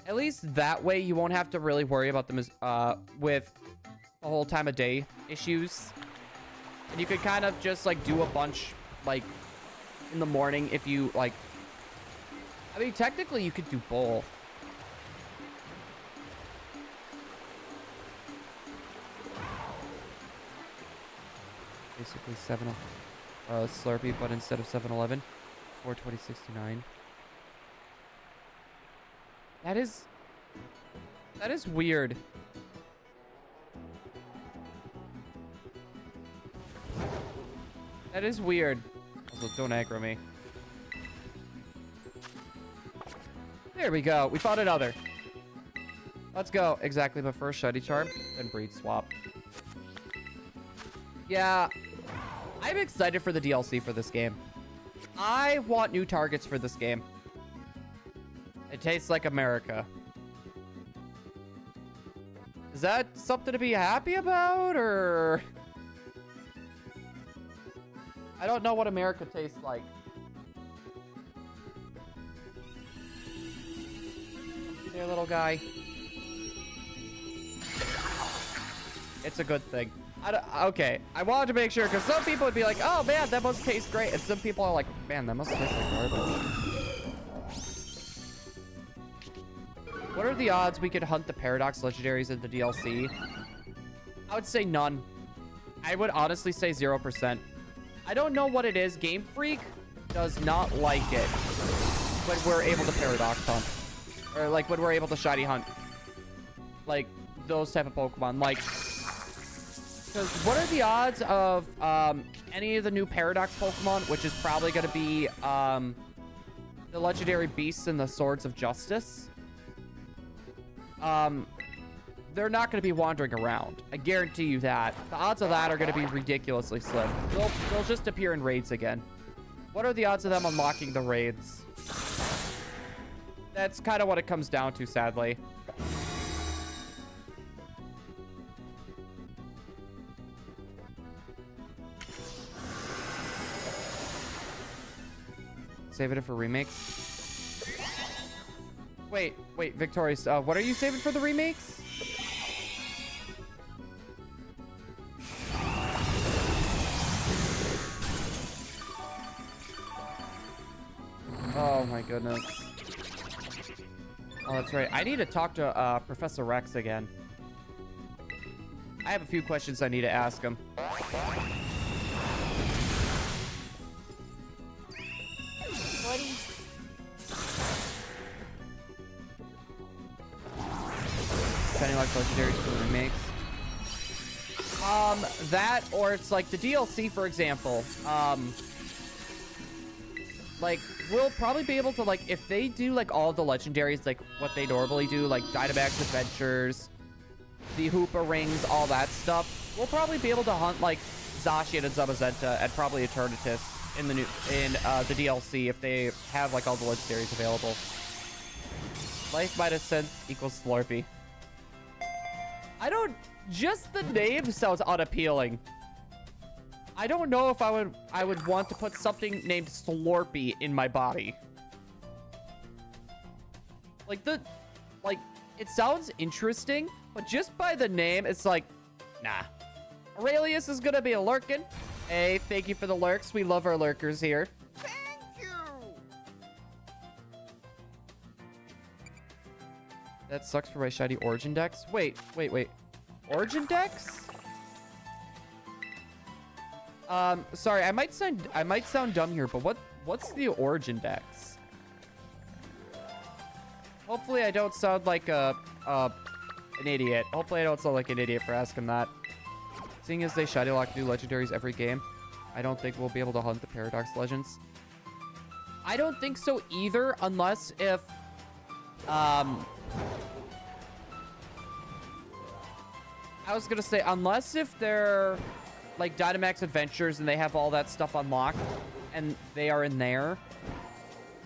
At least that way, you won't have to really worry about them with the whole time of day issues. And you could kind of just like do a bunch like in the morning if you like. I mean, technically you could do both. Basically 7 Slurpee, but instead of 7-Eleven, 420.69. That is weird. That is weird. Also, don't aggro me. There we go. We found another. Let's go. Exactly, but first shiny charm, then breed swap. Yeah, I'm excited for the DLC for this game. I want new targets for this game. It tastes like America. Is that something to be happy about, or? I don't know what America tastes like. There, little guy. It's a good thing. Okay, I wanted to make sure, because some people would be like, oh man, that must taste great. And some people are like, man, that must taste like garbage. What are the odds we could hunt the Paradox Legendaries in the DLC? I would say none. I would honestly say 0%. I don't know what it is. Game Freak does not like it when we're able to Paradox hunt. Or like when we're able to shiny hunt. Like those type of Pokemon. Like, because what are the odds of any of the new Paradox Pokemon, which is probably going to be the Legendary Beasts and the Swords of Justice? They're not going to be wandering around. I guarantee you that. The odds of that are going to be ridiculously slim. They'll just appear in raids again. What are the odds of them unlocking the raids? That's kind of what it comes down to, sadly. Saving it for remakes. Wait, Victorious. What are you saving for the remakes? Oh my goodness. Oh, that's right. I need to talk to Professor Rex again. I have a few questions I need to ask him. Spending like legendaries for the remakes. That, or it's like the DLC, for example. Like, we'll probably be able to, like, if they do, like, all the legendaries, like, what they normally do, like, Dynamax Adventures, the Hoopa Rings, all that stuff, we'll probably be able to hunt, like, Zacian and Zamazenta and probably Eternatus in the the DLC if they have, like, all the legendaries available. Life minus sense equals Slurpee. I don't Just the name sounds unappealing. I don't know if I would want to put something named Slurpee in my body. Like it sounds interesting, but just by the name, it's like, nah. Aurelius is gonna be a lurkin. Hey, thank you for the lurks. We love our lurkers here. Thank you. That sucks for my shiny Origin Dex. Wait. Origin Dex? Sorry, I might sound dumb here, but what's the Origin Dex? Hopefully I don't sound like an idiot. Hopefully I don't sound like an idiot for asking that. Seeing as they shiny lock new legendaries every game, I don't think we'll be able to hunt the Paradox Legends. I don't think so either, unless if I was gonna say, unless if they're like Dynamax Adventures and they have all that stuff unlocked and they are in there,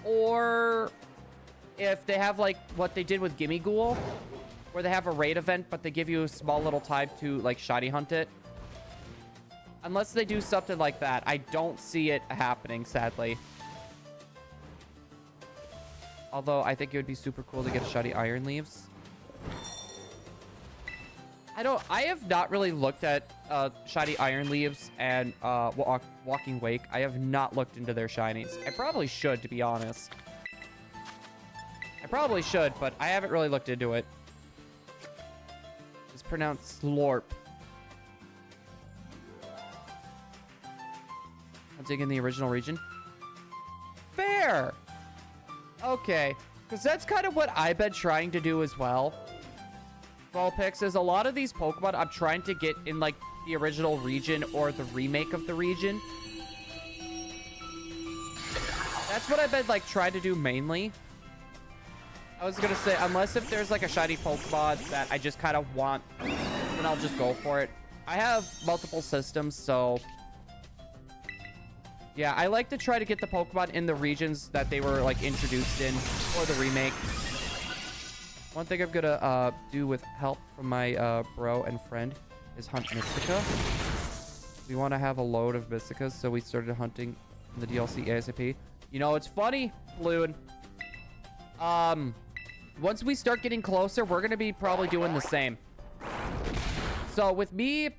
or if they have like what they did with Gimmighoul, where they have a raid event but they give you a small little time to like shiny hunt it. Unless they do something like that, I don't see it happening, sadly. Although I think it would be super cool to get a shiny Iron Leaves. I have not really looked at shiny Iron Leaves and Walking Wake. I have not looked into their shinies. I probably should, to be honest. I probably should, but I haven't really looked into it. It's pronounced Slorp. Hunting in the original region. Fair! Okay, because that's kind of what I've been trying to do as well. Vulpix is a lot of these Pokemon I'm trying to get in like the original region or the remake of the region. That's what I've been like trying to do mainly. I was gonna say, unless if there's like a shiny Pokemon that I just kind of want, then I'll just go for it. I have multiple systems, so yeah, I like to try to get the Pokemon in the regions that they were like introduced in or the remake. One thing I'm gonna do with help from my bro and friend is hunt Mystica. We want to have a load of Mysticas, so we started hunting in the DLC ASAP. You know, it's funny, Balloon. Once we start getting closer, we're gonna be probably doing the same. So with me,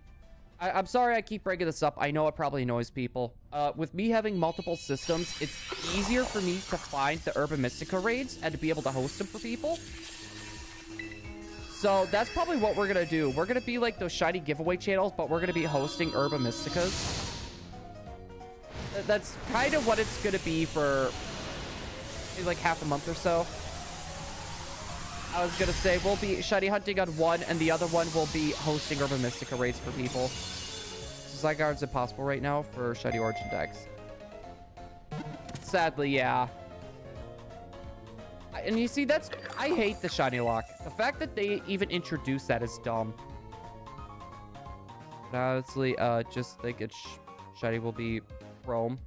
I'm sorry I keep bringing this up. I know it probably annoys people. With me having multiple systems, it's easier for me to find the Urban Mystica raids and to be able to host them for people. So that's probably what we're gonna do. We're gonna be like those shiny giveaway channels, but we're gonna be hosting Urban Mysticas. That's kind of what it's gonna be for maybe like half a month or so. I was gonna say we'll be shiny hunting on one, and the other one will be hosting Urban Mystica raids for people. Zygarde's impossible right now for shiny Origin Dex. Sadly, yeah. And you see, I hate the shiny lock. The fact that they even introduced that is dumb. But honestly, just think it's shiny will be Chrome.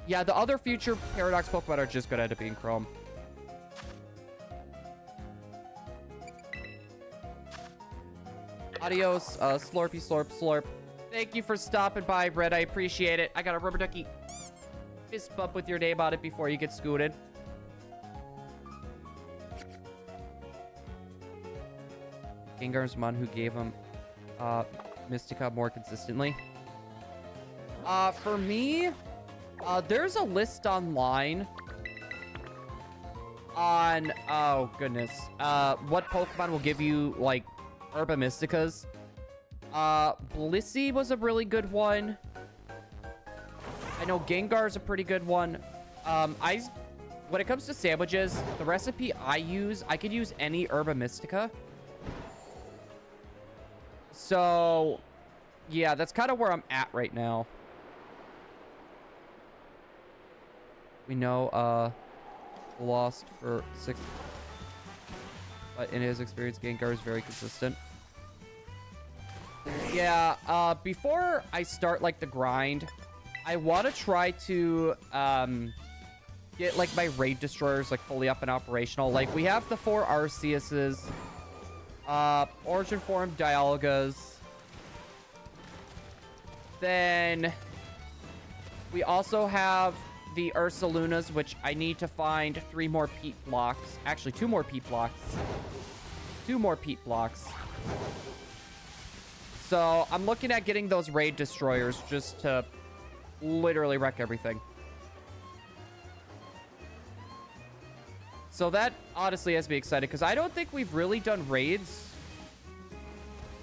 Yeah, the other future Paradox Pokemon are just gonna end up being Chrome. Adios, Slurpy Slurp Slurp. Thank you for stopping by, Brett. I appreciate it. I got a rubber ducky fist bump with your name on it before you get scooted. Gengar's Mon who gave him Mystica more consistently. For me, there's a list online on, oh goodness, what Pokemon will give you like Urban Mysticas. Blissey was a really good one. I know Gengar's a pretty good one. When it comes to sandwiches, the recipe I could use any Urban Mystica. So, yeah, that's kind of where I'm at right now. We know, lost for 6. But in his experience, Gengar is very consistent. Yeah, before I start, like, the grind, I want to try to, get, like, my Raid Destroyers, like, fully up and operational. Like, we have the 4 Arceuses. Origin form Dialgas. Then we also have the Ursalunas, which I need to find 3 more peat blocks. Actually, 2 more peat blocks. 2 more peat blocks. So I'm looking at getting those raid destroyers just to literally wreck everything. So that honestly has me excited because I don't think we've really done raids.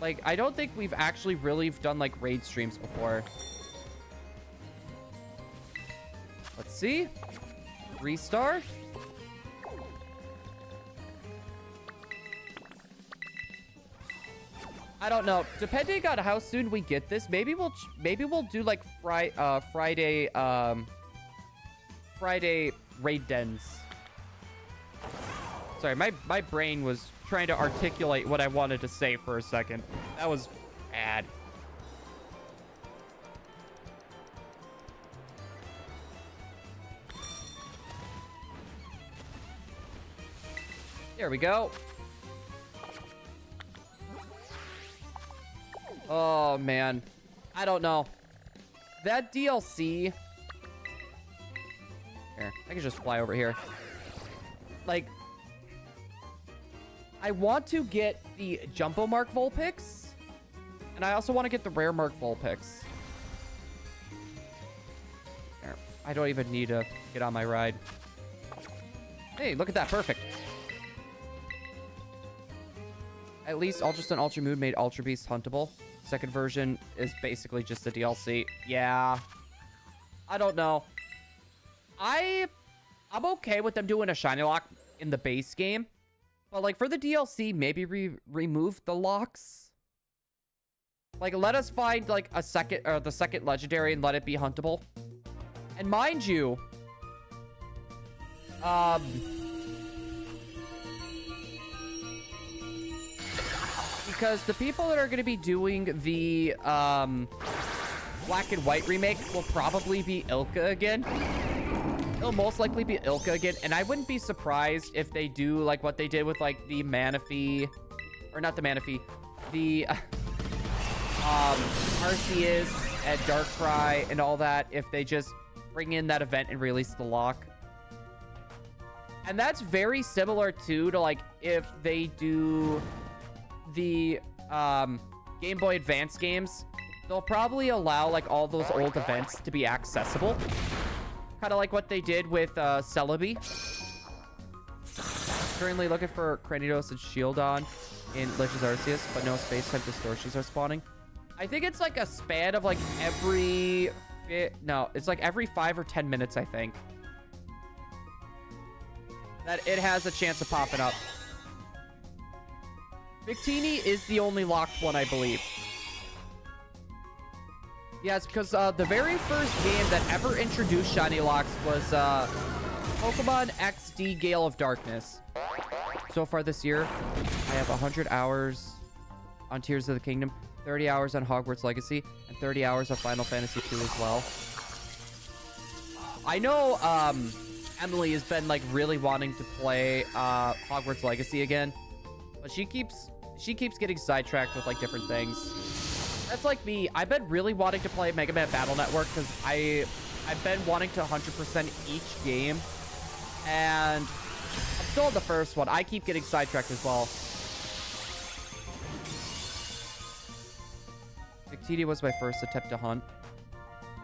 Like, I don't think we've actually really done like raid streams before. Let's see. 3-star. I don't know. Depending on how soon we get this, maybe we'll do like Friday raid dens. Sorry, my brain was trying to articulate what I wanted to say for a second. That was bad. There we go. Oh, man. I don't know. That DLC... Here, I can just fly over here. Like... I want to get the Jumbo Mark Vulpix. And I also want to get the Rare Mark Vulpix. Here, I don't even need to get on my ride. Hey, look at that. Perfect. At least Ultra Sun Ultra Moon made Ultra Beast huntable. Second version is basically just a DLC. Yeah. I don't know. I'm okay with them doing a shiny lock in the base game. But like for the DLC, maybe remove the locks. Like let us find like the second legendary and let it be huntable. And mind you, because the people that are going to be doing the black and white remake will probably be Ilka again. It'll most likely be Ilka again, and I wouldn't be surprised if they do like what they did with like the Manaphy, or not the Manaphy, the Arceus and Darkrai and all that, if they just bring in that event and release the lock. And that's very similar to like if they do the Game Boy Advance games, they'll probably allow like all those old events to be accessible. Kind of like what they did with Celebi. Currently looking for Cranidos and Shieldon in Legends Arceus, but no space-time distortions are spawning. I think it's like a span of like every... No, it's like every 5 or 10 minutes, I think. That it has a chance of popping up. Victini is the only locked one, I believe. Yes, because the very first game that ever introduced shiny locks was Pokemon XD Gale of Darkness. So far this year, I have 100 hours on Tears of the Kingdom, 30 hours on Hogwarts Legacy, and 30 hours of Final Fantasy 2 as well. I know Emily has been like really wanting to play Hogwarts Legacy again, but she keeps getting sidetracked with like different things. That's like me. I've been really wanting to play Mega Man Battle Network because I've been wanting to 100% each game, and I'm still on the first one. I keep getting sidetracked as well. Victini was my first attempt to hunt.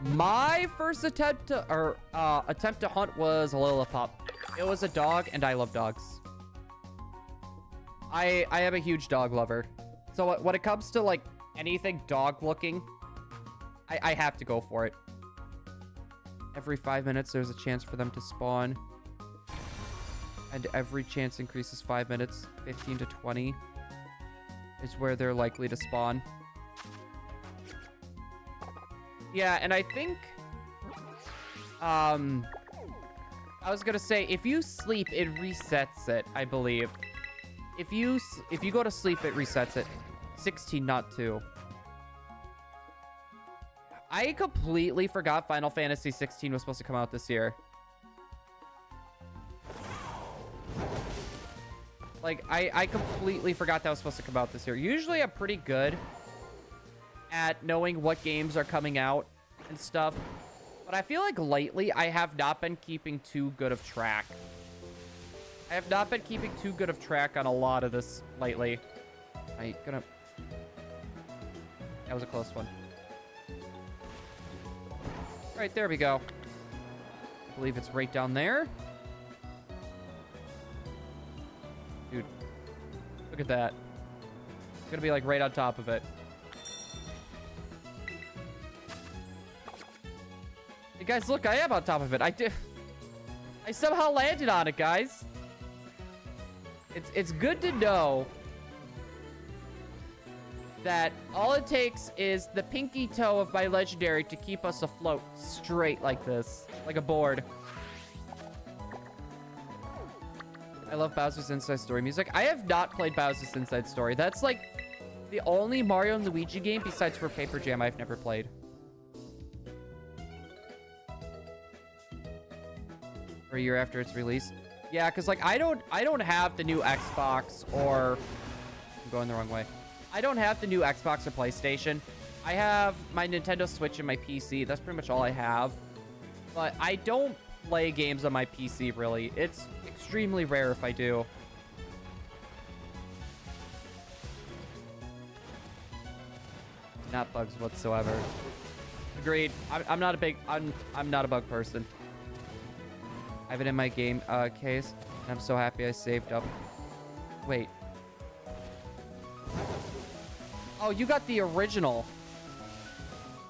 My first attempt to hunt was a Lillipup. It was a dog, and I love dogs. I am a huge dog lover. So when it comes to like anything dog looking, I have to go for it. Every 5 minutes, there's a chance for them to spawn. And every chance increases 5 minutes. 15 to 20 is where they're likely to spawn. Yeah, and I think... I was gonna say, if you sleep, it resets it, I believe. If you go to sleep, it resets it. 16, not 2. I completely forgot Final Fantasy 16 was supposed to come out this year. Like, I completely forgot that was supposed to come out this year. Usually I'm pretty good at knowing what games are coming out and stuff. But I feel like lately I have not been keeping too good of track. I have not been keeping too good of track on a lot of this lately. That was a close one. Right, there we go. I believe it's right down there. Dude, look at that. It's gonna be like right on top of it. Hey guys, look, I am on top of it. I somehow landed on it, guys. It's good to know that all it takes is the pinky toe of my legendary to keep us afloat straight like this, like a board. I love Bowser's Inside Story music. I have not played Bowser's Inside Story. That's like the only Mario and Luigi game besides for Paper Jam I've never played. For a year after its release. Yeah, because like I don't have the new Xbox or I'm going the wrong way. I don't have the new Xbox or PlayStation. I have my Nintendo Switch and my PC. That's pretty much all I have. But I don't play games on my PC, really. It's extremely rare if I do. Not bugs whatsoever. Agreed. I'm not a bug person. I have it in my game case, and I'm so happy I saved up. Wait. Oh, you got the original.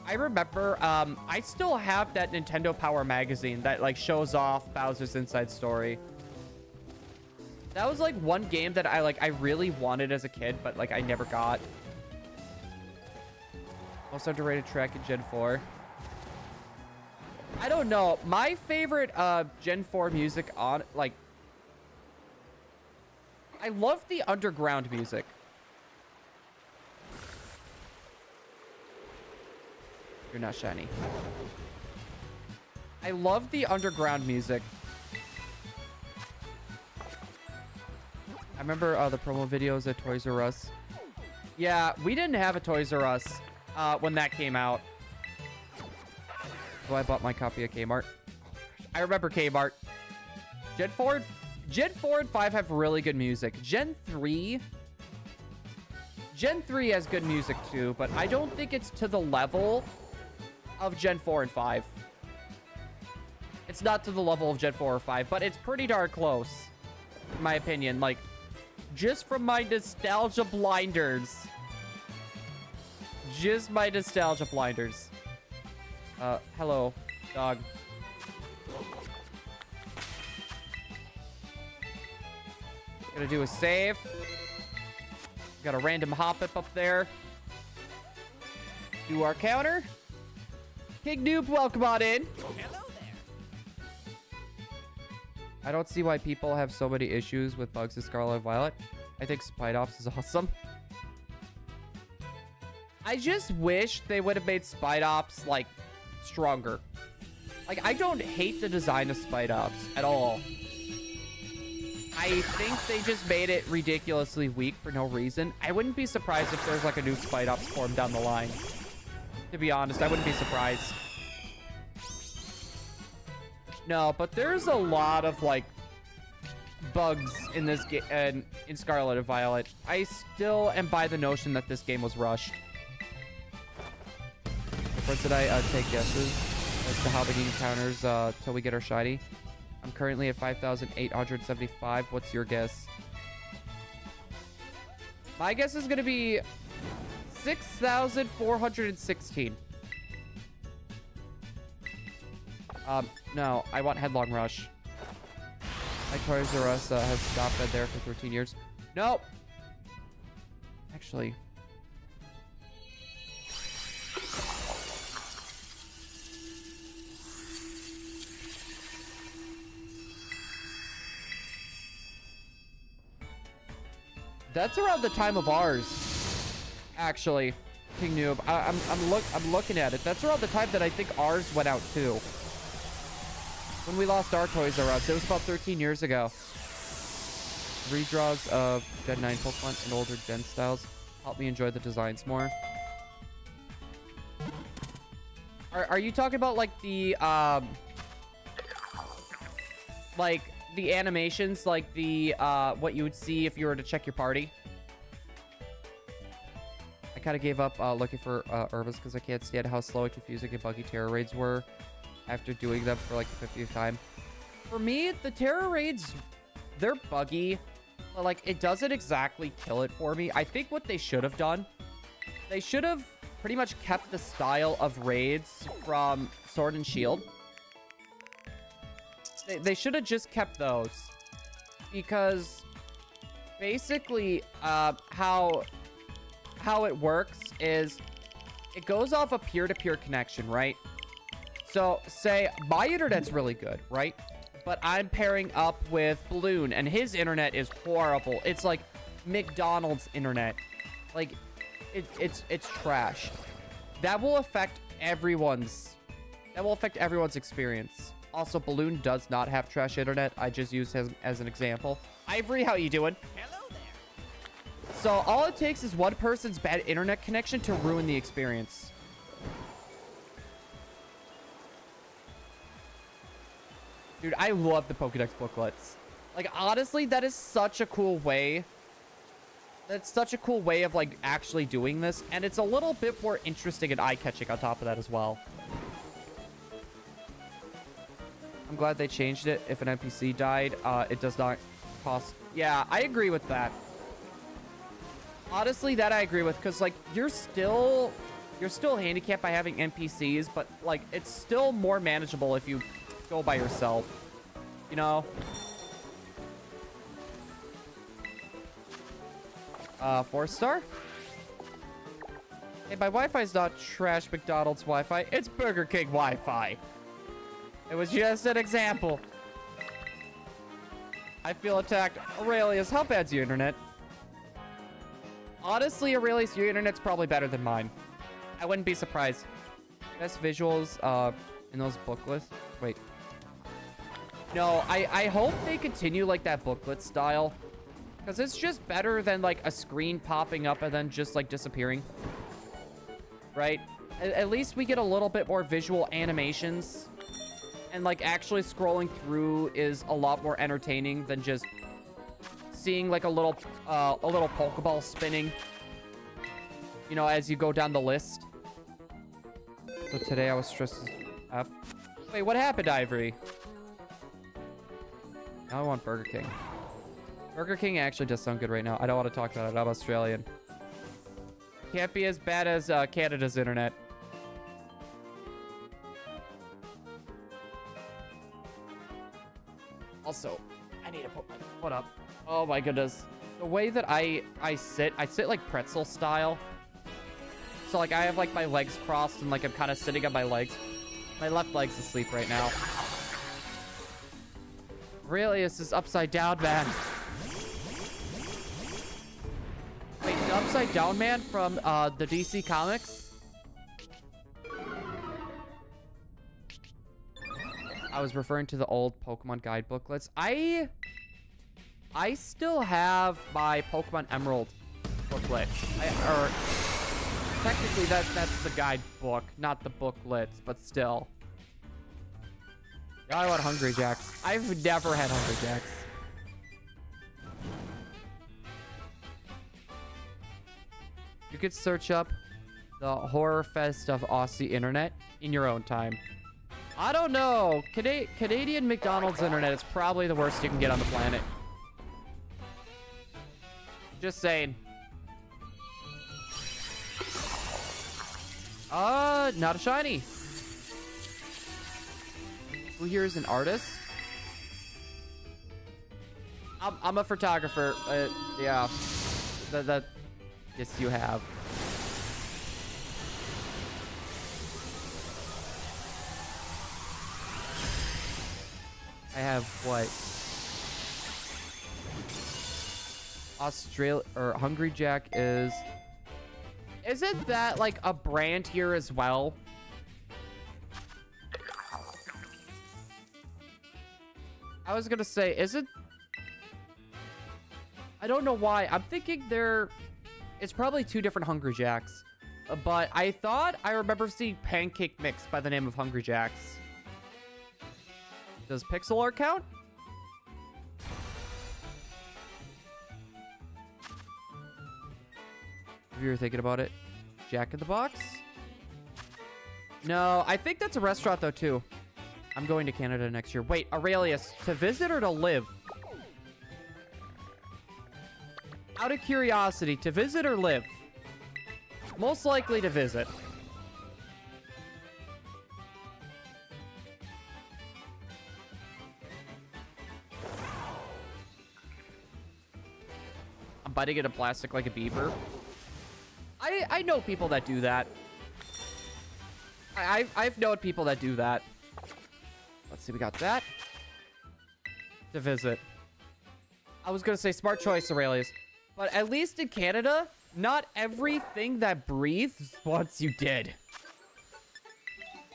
I remember, I still have that Nintendo Power magazine that, like, shows off Bowser's Inside Story. That was, like, one game that I really wanted as a kid, but, like, I never got. Most underrated track in Gen 4. I don't know. My favorite, Gen 4 music on, like... I love the underground music. You're not shiny. I love the underground music. I remember the promo videos at Toys R Us. Yeah, we didn't have a Toys R Us when that came out. So I bought my copy of Kmart. I remember Kmart. Gen 4 and 5 have really good music. Gen 3 has good music too, but I don't think it's to the level of Gen 4 and 5. It's not to the level of Gen 4 or 5, but it's pretty darn close, in my opinion. Like, just from my nostalgia blinders. Just my nostalgia blinders. Hello, dog. Gonna do a save. Got a random hop-up up there. Do our counter. King Noob, welcome on in. Hello there. I don't see why people have so many issues with bugs in Scarlet and Violet. I think Spite Ops is awesome. I just wish they would have made Spite Ops, like, stronger. Like, I don't hate the design of Spite Ops at all. I think they just made it ridiculously weak for no reason. I wouldn't be surprised if there's, like, a new Spite Ops form down the line. To be honest, I wouldn't be surprised. No, but there's a lot of, like, bugs in this game, in Scarlet and Violet. I still am by the notion that this game was rushed. Where did I take guesses as to how many encounters till we get our shiny? I'm currently at 5,875. What's your guess? My guess is going to be 6,416. No, I want Headlong Rush. My Toys R Us has stopped been there for 13 years. Nope. Actually. That's around the time of ours. Actually, King Noob. I'm looking at it. That's around the time that I think ours went out too. When we lost our Toys R Us, it was about 13 years ago. redraws of Gen 9 Pokemon and older Gen styles help me enjoy the designs more. Are you talking about like the animations, like the what you would see if you were to check your party? I kind of gave up looking for Herbas because I can't stand how slow and confusing and buggy Terra raids were after doing them for like the 50th time. For me, the Terra raids, they're buggy, but like it doesn't exactly kill it for me. I think what they should have done, they should have pretty much kept the style of raids from Sword and Shield. They should have just kept those, because basically how it works is it goes off a peer-to-peer connection, right? So say my internet's really good, right? But I'm pairing up with Balloon and his internet is horrible. It's like McDonald's internet. Like it's trash. That will affect everyone's experience. Also, Balloon does not have trash internet. I just use him as an example. Ivory, how you doing? Hello there. So all it takes is one person's bad internet connection to ruin the experience. Dude, I love the Pokédex booklets. Like, honestly, that is such a cool way. That's such a cool way of, like, actually doing this. And it's a little bit more interesting and eye-catching on top of that as well. I'm glad they changed it. If an NPC died, it does not cost... Yeah, I agree with that. Honestly, that I agree with, because, like, you're still handicapped by having NPCs, but, like, it's still more manageable if you go by yourself, you know? 4-star? Hey, my Wi-Fi's not trash McDonald's Wi-Fi. It's Burger King Wi-Fi. It was just an example. I feel attacked. Aurelius, how bad's your internet? Honestly, Aurelius, your internet's probably better than mine. I wouldn't be surprised. Best visuals in those booklets. Wait. No, I hope they continue like that booklet style. Because it's just better than like a screen popping up and then just like disappearing. Right? At least we get a little bit more visual animations. And like actually scrolling through is a lot more entertaining than just seeing like a little Pokeball spinning. You know, as you go down the list. So today I was stressed as F. Wait, what happened, Ivory? Now I want Burger King. Burger King actually does sound good right now. I don't want to talk about it. I'm Australian. Can't be as bad as Canada's internet. Also, I need to put my foot up. Oh my goodness. The way that I sit like pretzel style. So like I have like my legs crossed and like I'm kind of sitting on my legs. My left leg's asleep right now. Really, this is upside down, man. Wait, the upside down man from the DC comics? I was referring to the old Pokemon guide booklets. I still have my Pokemon Emerald booklet. Or technically that's the guide book, not the booklets, but still. Yeah, I want Hungry Jacks. I've never had Hungry Jacks. You could search up the horror fest of Aussie internet in your own time. I don't know. Canadian McDonald's internet is probably the worst you can get on the planet. Just saying. Not a shiny. Who here is an artist? I'm a photographer. Yeah. Yes, you have. I have what? Australia or Hungry Jack is. Isn't that like a brand here as well? I was gonna say, is it? I don't know why. I'm thinking it's probably two different Hungry Jacks. But I thought I remember seeing Pancake Mix by the name of Hungry Jacks. Does pixel art count? If you were thinking about it. Jack in the Box? No, I think that's a restaurant though too. I'm going to Canada next year. Wait, Aurelius, to visit or to live? Out of curiosity, to visit or live? Most likely to visit. I'm biting into plastic like a beaver. I know people that do that. I've known people that do that. Let's see, we got that. To visit. I was gonna say smart choice, Aurelius. But at least in Canada, not everything that breathes wants you dead.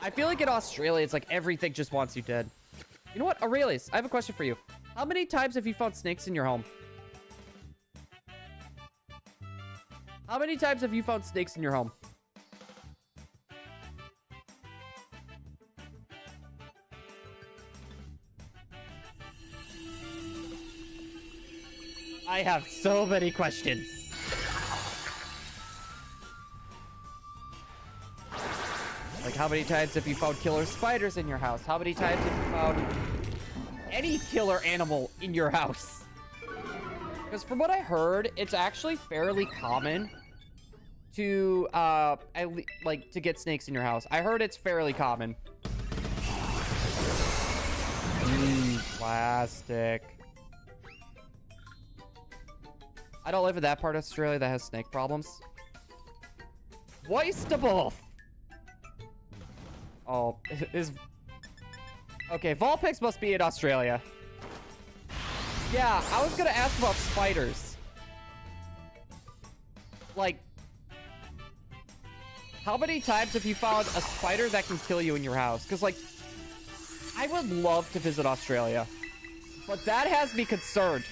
I feel like in Australia, it's like everything just wants you dead. You know what, Aurelius, I have a question for you. How many times have you found snakes in your home? How many times have you found snakes in your home? I have so many questions. Like, how many times have you found killer spiders in your house? How many times have you found any killer animal in your house? Because from what I heard, it's actually fairly common to, to get snakes in your house. I heard it's fairly common. Plastic. I don't live in that part of Australia that has snake problems. Voicable. Oh, is... Okay, Vulpix must be in Australia. Yeah, I was gonna ask about spiders. Like, how many times have you found a spider that can kill you in your house? Because, like, I would love to visit Australia, but that has me concerned.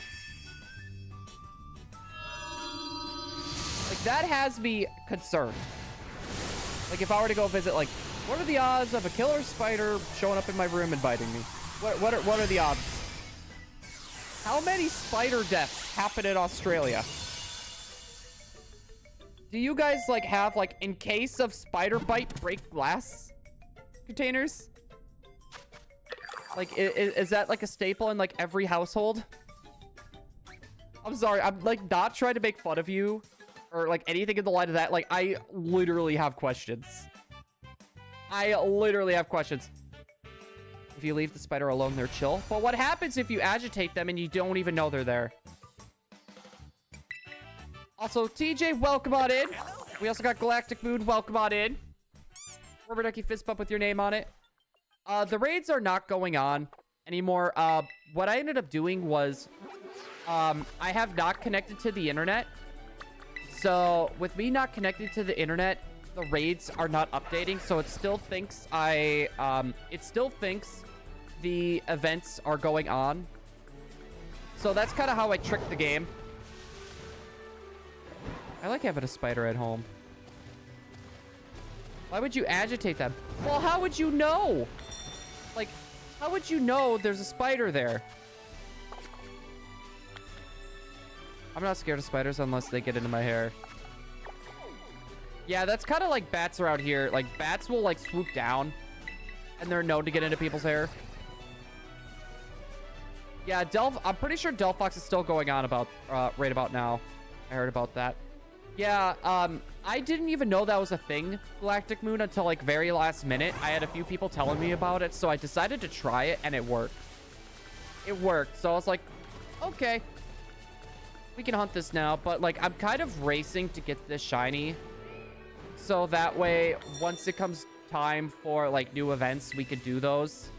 Like, that has me concerned. Like, if I were to go visit, like, what are the odds of a killer spider showing up in my room and biting me? What are the odds? How many spider deaths happen in Australia? Do you guys, like, have, like, in case of spider bite, break glass containers? Like, is that, like, a staple in, like, every household? I'm sorry, I'm, like, not trying to make fun of you or, like, anything in the light of that. Like, I literally have questions. I literally have questions. If you leave the spider alone, they're chill. But what happens if you agitate them and you don't even know they're there? Also, TJ, welcome on in. We also got Galactic Moon, welcome on in. Rubber Ducky Fist Bump with your name on it. The raids are not going on anymore. What I ended up doing was, I have not connected to the internet. So, with me not connected to the internet, the raids are not updating. So, it still thinks the events are going on. So, that's kind of how I tricked the game. I like having a spider at home. Why would you agitate them? Well, how would you know? Like, how would you know there's a spider there? I'm not scared of spiders unless they get into my hair. Yeah, that's kind of like bats around here. Like, bats will, like, swoop down. And they're known to get into people's hair. Yeah, I'm pretty sure Delphox is still going on about, right about now. I heard about that. Yeah, I didn't even know that was a thing, Galactic Moon, until, like, very last minute. I had a few people telling me about it, so I decided to try it, and it worked. It worked, so I was like, okay. We can hunt this now, but, like, I'm kind of racing to get this shiny. So that way, once it comes time for, like, new events, we could do those.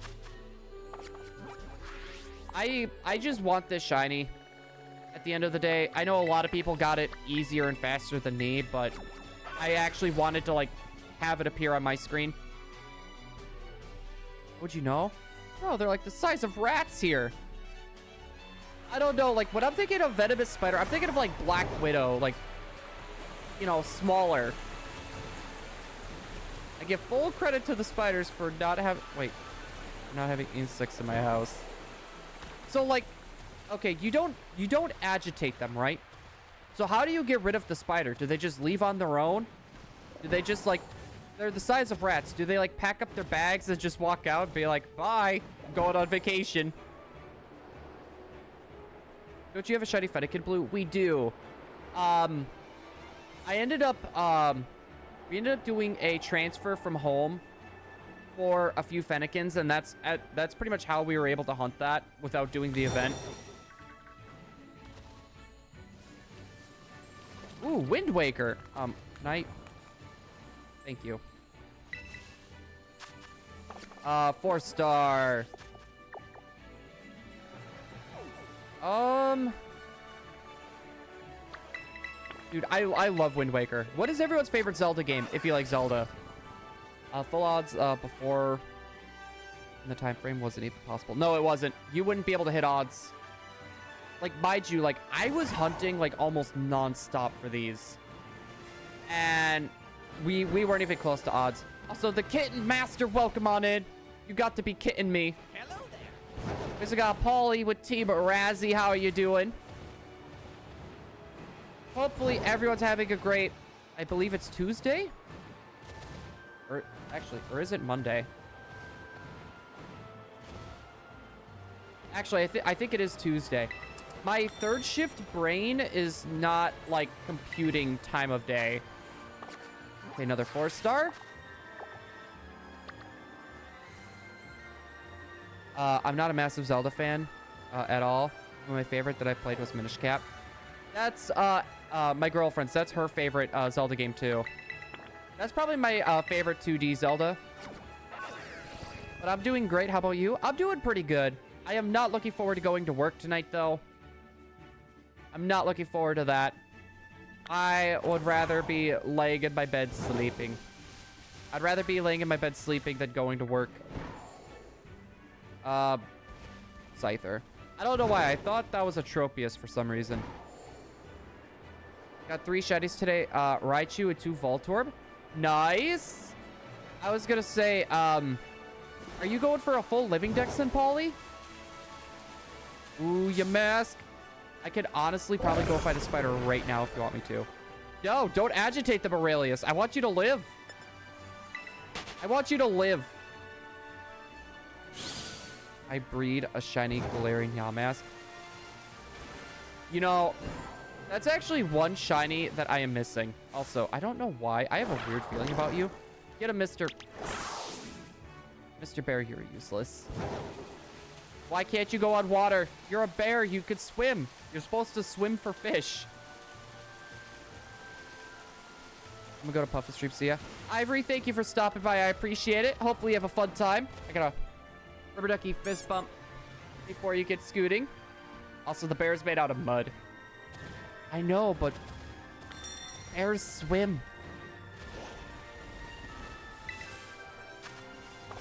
I just want this shiny. At the end of the day, I know a lot of people got it easier and faster than me, but I actually wanted to, like, have it appear on my screen. Would you know? Oh, they're like the size of rats here. I don't know. Like, when I'm thinking of venomous spider, I'm thinking of, like, Black Widow. Like, you know, smaller. I give full credit to the spiders for not having... Wait. Not having insects in my house. So, like... Okay, you don't agitate them, right? So how do you get rid of the spider? Do they just leave on their own? Do they just, like... They're the size of rats. Do they, like, pack up their bags and just walk out and be like, bye, I'm going on vacation? Don't you have a shiny Fennekin Blue? We do. We ended up doing a transfer from home for a few Fennekins, and that's pretty much how we were able to hunt that without doing the event. Ooh, Wind Waker. Can I... Thank you. 4-star. Dude, I love Wind Waker. What is everyone's favorite Zelda game, if you like Zelda? Full odds, before in the time frame wasn't even possible. No, it wasn't. You wouldn't be able to hit odds. Like, mind you, like, I was hunting, like, almost non-stop for these. And we weren't even close to odds. Also, the Kitten Master, welcome on in. You got to be kidding me. Hello there. We also got Paulie with Team Razzie. How are you doing? Hopefully everyone's having a great... I believe it's Tuesday? Or is it Monday? Actually, I think it is Tuesday. My third shift brain is not, like, computing time of day. Okay, another 4-star. I'm not a massive Zelda fan at all. One of my favorite that I played was Minish Cap. That's my girlfriend's. That's her favorite Zelda game too. That's probably my favorite 2D Zelda. But I'm doing great. How about you? I'm doing pretty good. I am not looking forward to going to work tonight, though. I'm not looking forward to that. I would rather be laying in my bed sleeping. I'd rather be laying in my bed sleeping than going to work. Scyther. I don't know why. I thought that was a Tropius for some reason. Got 3 shinies today. Raichu and 2 Voltorb. Nice. I was gonna say, are you going for a full living dex then, Paulie? Ooh, you mask. I could honestly probably go fight a spider right now if you want me to. No, don't agitate them, Aurelius. I want you to live. I want you to live. I breed a shiny Galarian Yamask. You know, that's actually one shiny that I am missing. Also, I don't know why. I have a weird feeling about you. Get a Mr. Bear, you're useless. Why can't you go on water? You're a bear. You could swim. You're supposed to swim for fish. I'm gonna go to Puffin Stream. See ya. Ivory, thank you for stopping by. I appreciate it. Hopefully you have a fun time. I got a rubber ducky fist bump before you get scooting. Also, the bear's made out of mud. I know, but bears swim.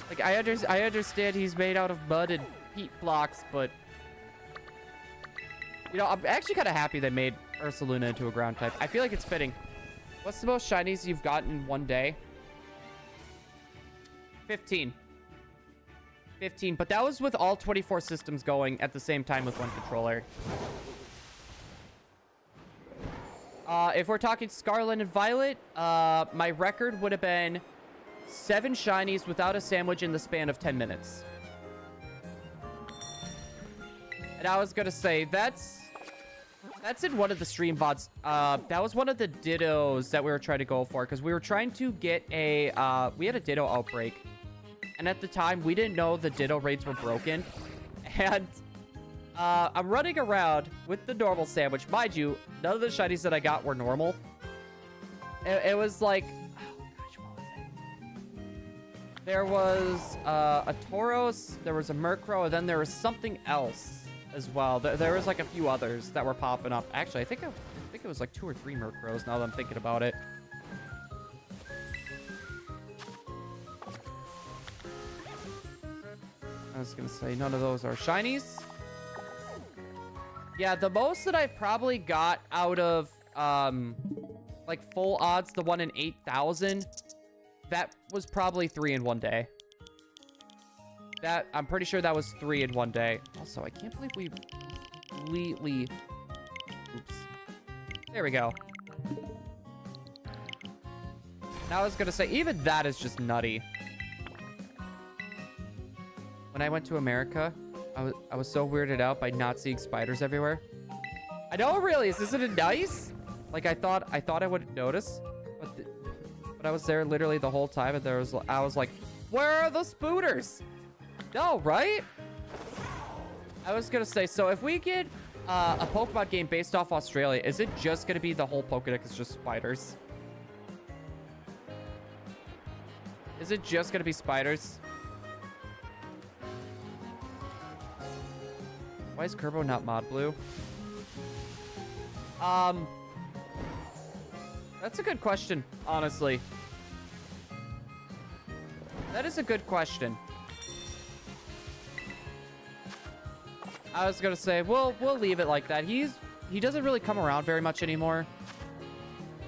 Like, I understand he's made out of mud and peat blocks, but... You know, I'm actually kind of happy they made Ursaluna into a ground type. I feel like it's fitting. What's the most shinies you've gotten in one day? 15. 15, but that was with all 24 systems going at the same time with one controller. If we're talking Scarlet and Violet, my record would have been 7 shinies without a sandwich in the span of 10 minutes. And I was gonna say, that's in one of the stream VODs. That was one of the Dittos that we were trying to go for, because we were trying to get a, we had a Ditto outbreak. And at the time, we didn't know the Ditto raids were broken. And I'm running around with the normal sandwich. Mind you, none of the shinies that I got were normal. It was like... Oh, gosh, what was it? There was a Tauros, there was a Murkrow, and then there was something else as well. There was like a few others that were popping up. Actually, I think it was like 2 or 3 Murkrows now that I'm thinking about it. I was gonna say none of those are shinies. Yeah, the most that I've probably got out of, like, full odds, the one in 8,000, that was probably 3 in one day. I'm pretty sure that was 3 in one day. Also, I can't believe we completely... Oops. There we go. Now I was gonna say, even that is just nutty. When I went to America, I was so weirded out by not seeing spiders everywhere. I know, really, isn't it nice? Like, I thought I wouldn't notice, but I was there literally the whole time, and I was like, where are the spooters? No, right? I was gonna say, so if we get a Pokemon game based off Australia, is it just gonna be the whole Pokedex is just spiders? Is it just gonna be spiders? Why is Kerbo not Mod Blue? That's a good question, honestly. That is a good question. I was gonna say, we'll leave it like that. He doesn't really come around very much anymore.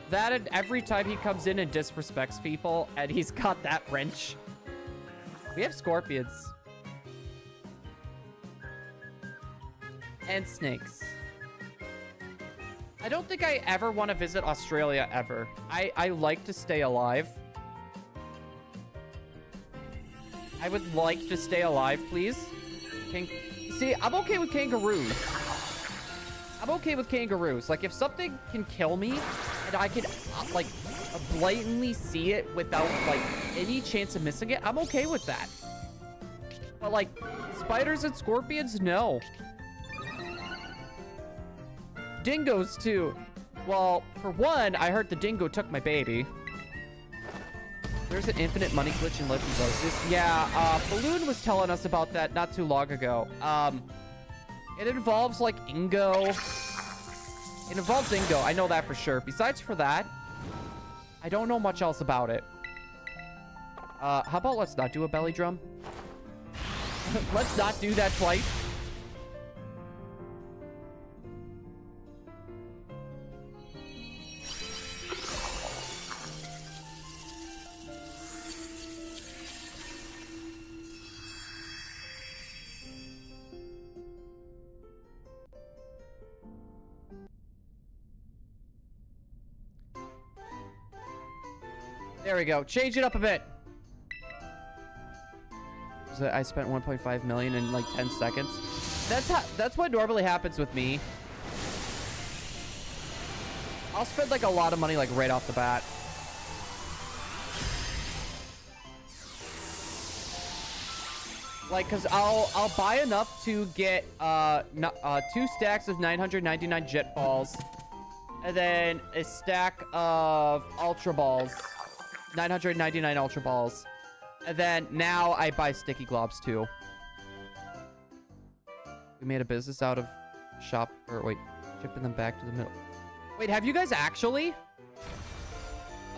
That, and every time he comes in and disrespects people, and he's got that wrench. We have scorpions. And snakes. I don't think I ever want to visit Australia, ever. I like to stay alive. I would like to stay alive, please. See, I'm okay with kangaroos. I'm okay with kangaroos. Like, if something can kill me, and I can, like, blatantly see it without, like, any chance of missing it, I'm okay with that. But, like, spiders and scorpions, no. Dingoes, too. Well, for one, I heard the dingo took my baby. There's an infinite money glitch in Legend of Arceus. Yeah, Balloon was telling us about that not too long ago. It involves, like, Ingo. It involves Ingo. I know that for sure. Besides for that, I don't know much else about it. How about let's not do a belly drum? Let's not do that twice. There we go. Change it up a bit. So I spent 1.5 million in like 10 seconds. That's what normally happens with me. I'll spend like a lot of money like right off the bat. Like, cause I'll buy enough to get 2 stacks of 999 jet balls, and then a stack of ultra balls. 999 ultra balls. And then now I buy sticky globs too. We made a business out of shipping them back to the middle. Wait, have you guys actually?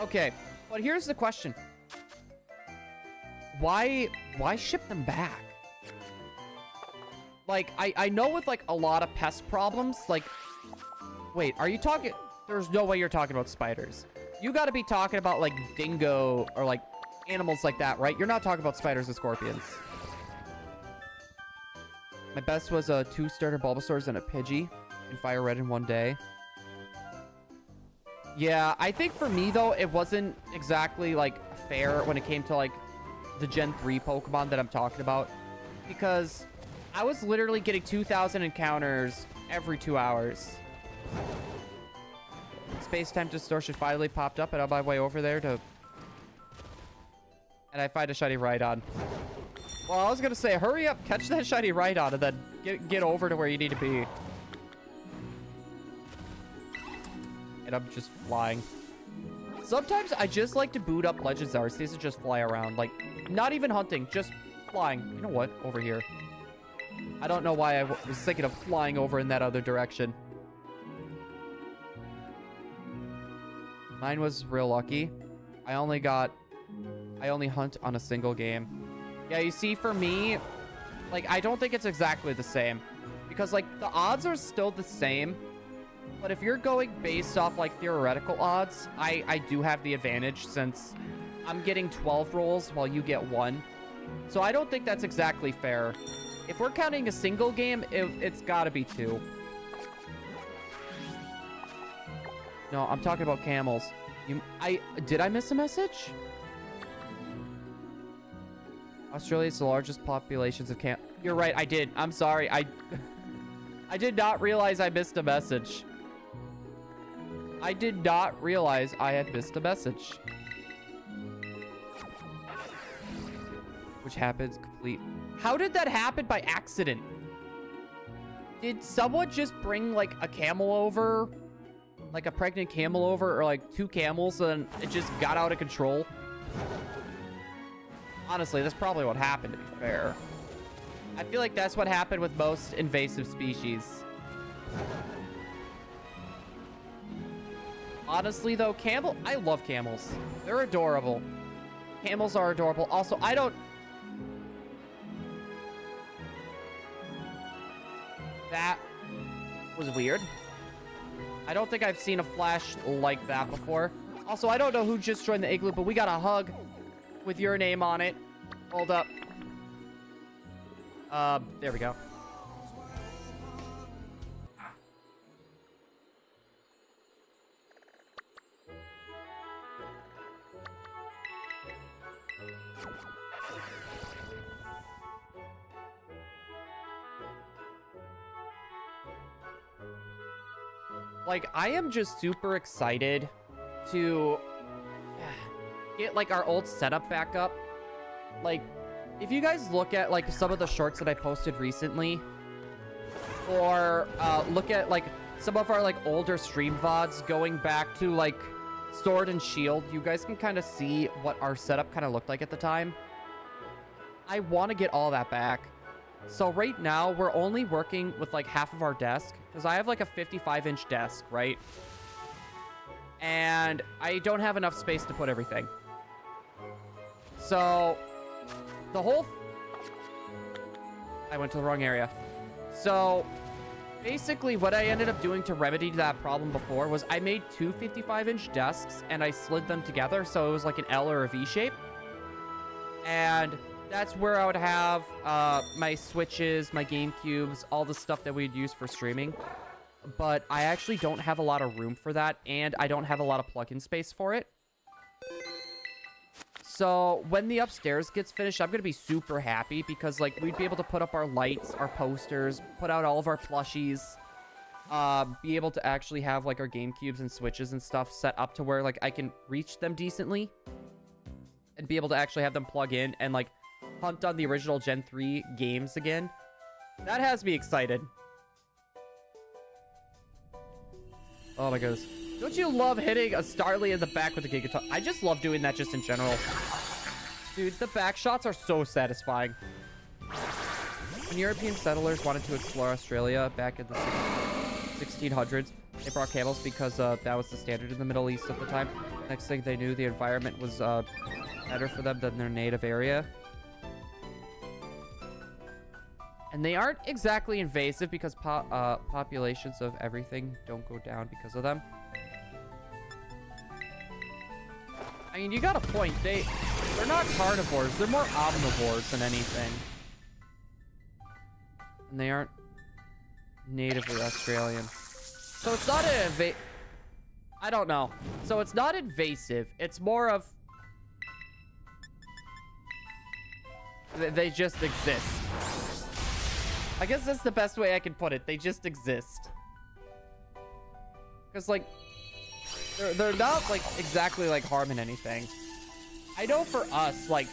Okay, but here's the question. Why ship them back? Like, I know with like a lot of pest problems, like, wait, are you talking? There's no way you're talking about spiders. You got to be talking about, like, dingo or, like, animals like that, right? You're not talking about spiders and scorpions. My best was a 2-starter Bulbasaurs and a Pidgey in Fire Red in one day. Yeah, I think for me, though, it wasn't exactly, like, fair when it came to, like, the Gen 3 Pokemon that I'm talking about. Because I was literally getting 2,000 encounters every 2 hours. Space-time distortion finally popped up, and on my way over there to... And I find a shiny Rhydon. Well, I was gonna say, hurry up, catch that shiny Rhydon, and then get over to where you need to be. And I'm just flying. Sometimes I just like to boot up Legends Arceus and just fly around. Like, not even hunting, just flying. You know what? Over here. I don't know why I was thinking of flying over in that other direction. Mine was real lucky. I only hunt on a single game. Yeah, you see, for me, like, I don't think it's exactly the same. Because, like, the odds are still the same. But if you're going based off, like, theoretical odds, I do have the advantage since I'm getting 12 rolls while you get 1. So I don't think that's exactly fair. If we're counting a single game, it's got to be 2. No, I'm talking about camels. Did I miss a message? Australia's the largest populations of You're right, I did. I'm sorry. I did not realize I missed a message. I did not realize I had missed a message. Which happens complete. How did that happen by accident? Did someone just bring, like, a camel over? Like a pregnant camel over? Or, like, 2 camels and it just got out of control? Honestly, that's probably what happened, to be fair. I feel like that's what happened with most invasive species. Honestly, though, I love camels. They're adorable. Camels are adorable. Also, I don't... That was weird. I don't think I've seen a flash like that before. Also, I don't know who just joined the igloo, but we got a hug with your name on it. Hold up. There we go. Like, I am just super excited to get, like, our old setup back up. Like, if you guys look at, like, some of the shorts that I posted recently, or look at, like, some of our, like, older stream VODs going back to, like, Sword and Shield, you guys can kind of see what our setup kind of looked like at the time. I want to get all that back. So right now, we're only working with, like, half of our desk, because I have, like, a 55-inch desk, right? And I don't have enough space to put everything. So, the whole... I went to the wrong area. So, basically, what I ended up doing to remedy that problem before was I made 2 55-inch desks, and I slid them together, so it was like an L or a V shape. And... that's where I would have my Switches, my GameCubes, all the stuff that we'd use for streaming. But I actually don't have a lot of room for that, and I don't have a lot of plug-in space for it. So when the upstairs gets finished, I'm going to be super happy because, like, we'd be able to put up our lights, our posters, put out all of our plushies, be able to actually have, like, our GameCubes and Switches and stuff set up to where, like, I can reach them decently and be able to actually have them plug in and, like, hunt on the original Gen 3 games again. That has me excited. Oh my goodness. Don't you love hitting a Starly in the back with a Gigaton? I just love doing that just in general. Dude, the back shots are so satisfying. When European settlers wanted to explore Australia back in the 1600s, they brought camels because that was the standard in the Middle East at the time. Next thing they knew, the environment was better for them than their native area. And they aren't exactly invasive because populations of everything don't go down because of them. I mean, you got a point. They're not carnivores. They're more omnivores than anything. And they aren't natively Australian. So it's not an I don't know. So it's not invasive. It's more of... they just exist. I guess that's the best way I can put it. They just exist. Because, like, they're not, like, exactly, like, harming anything. I know for us, like,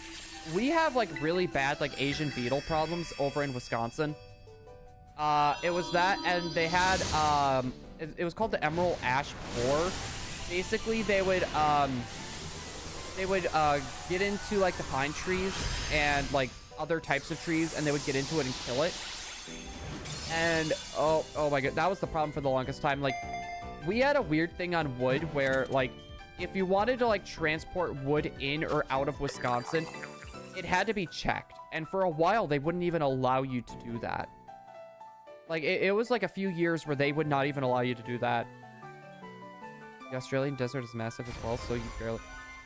we have, like, really bad, like, Asian beetle problems over in Wisconsin. It was that, and they had, it was called the Emerald Ash Borer. Basically, they would get into, like, the pine trees and, like, other types of trees, and they would get into it and kill it. And oh my god, that was the problem for the longest time. Like, we had a weird thing on wood where, like, if you wanted to, like, transport wood in or out of Wisconsin, it had to be checked. And for a while, they wouldn't even allow you to do that. Like, it was like a few years where they would not even allow you to do that. The Australian desert is massive as well, so you barely...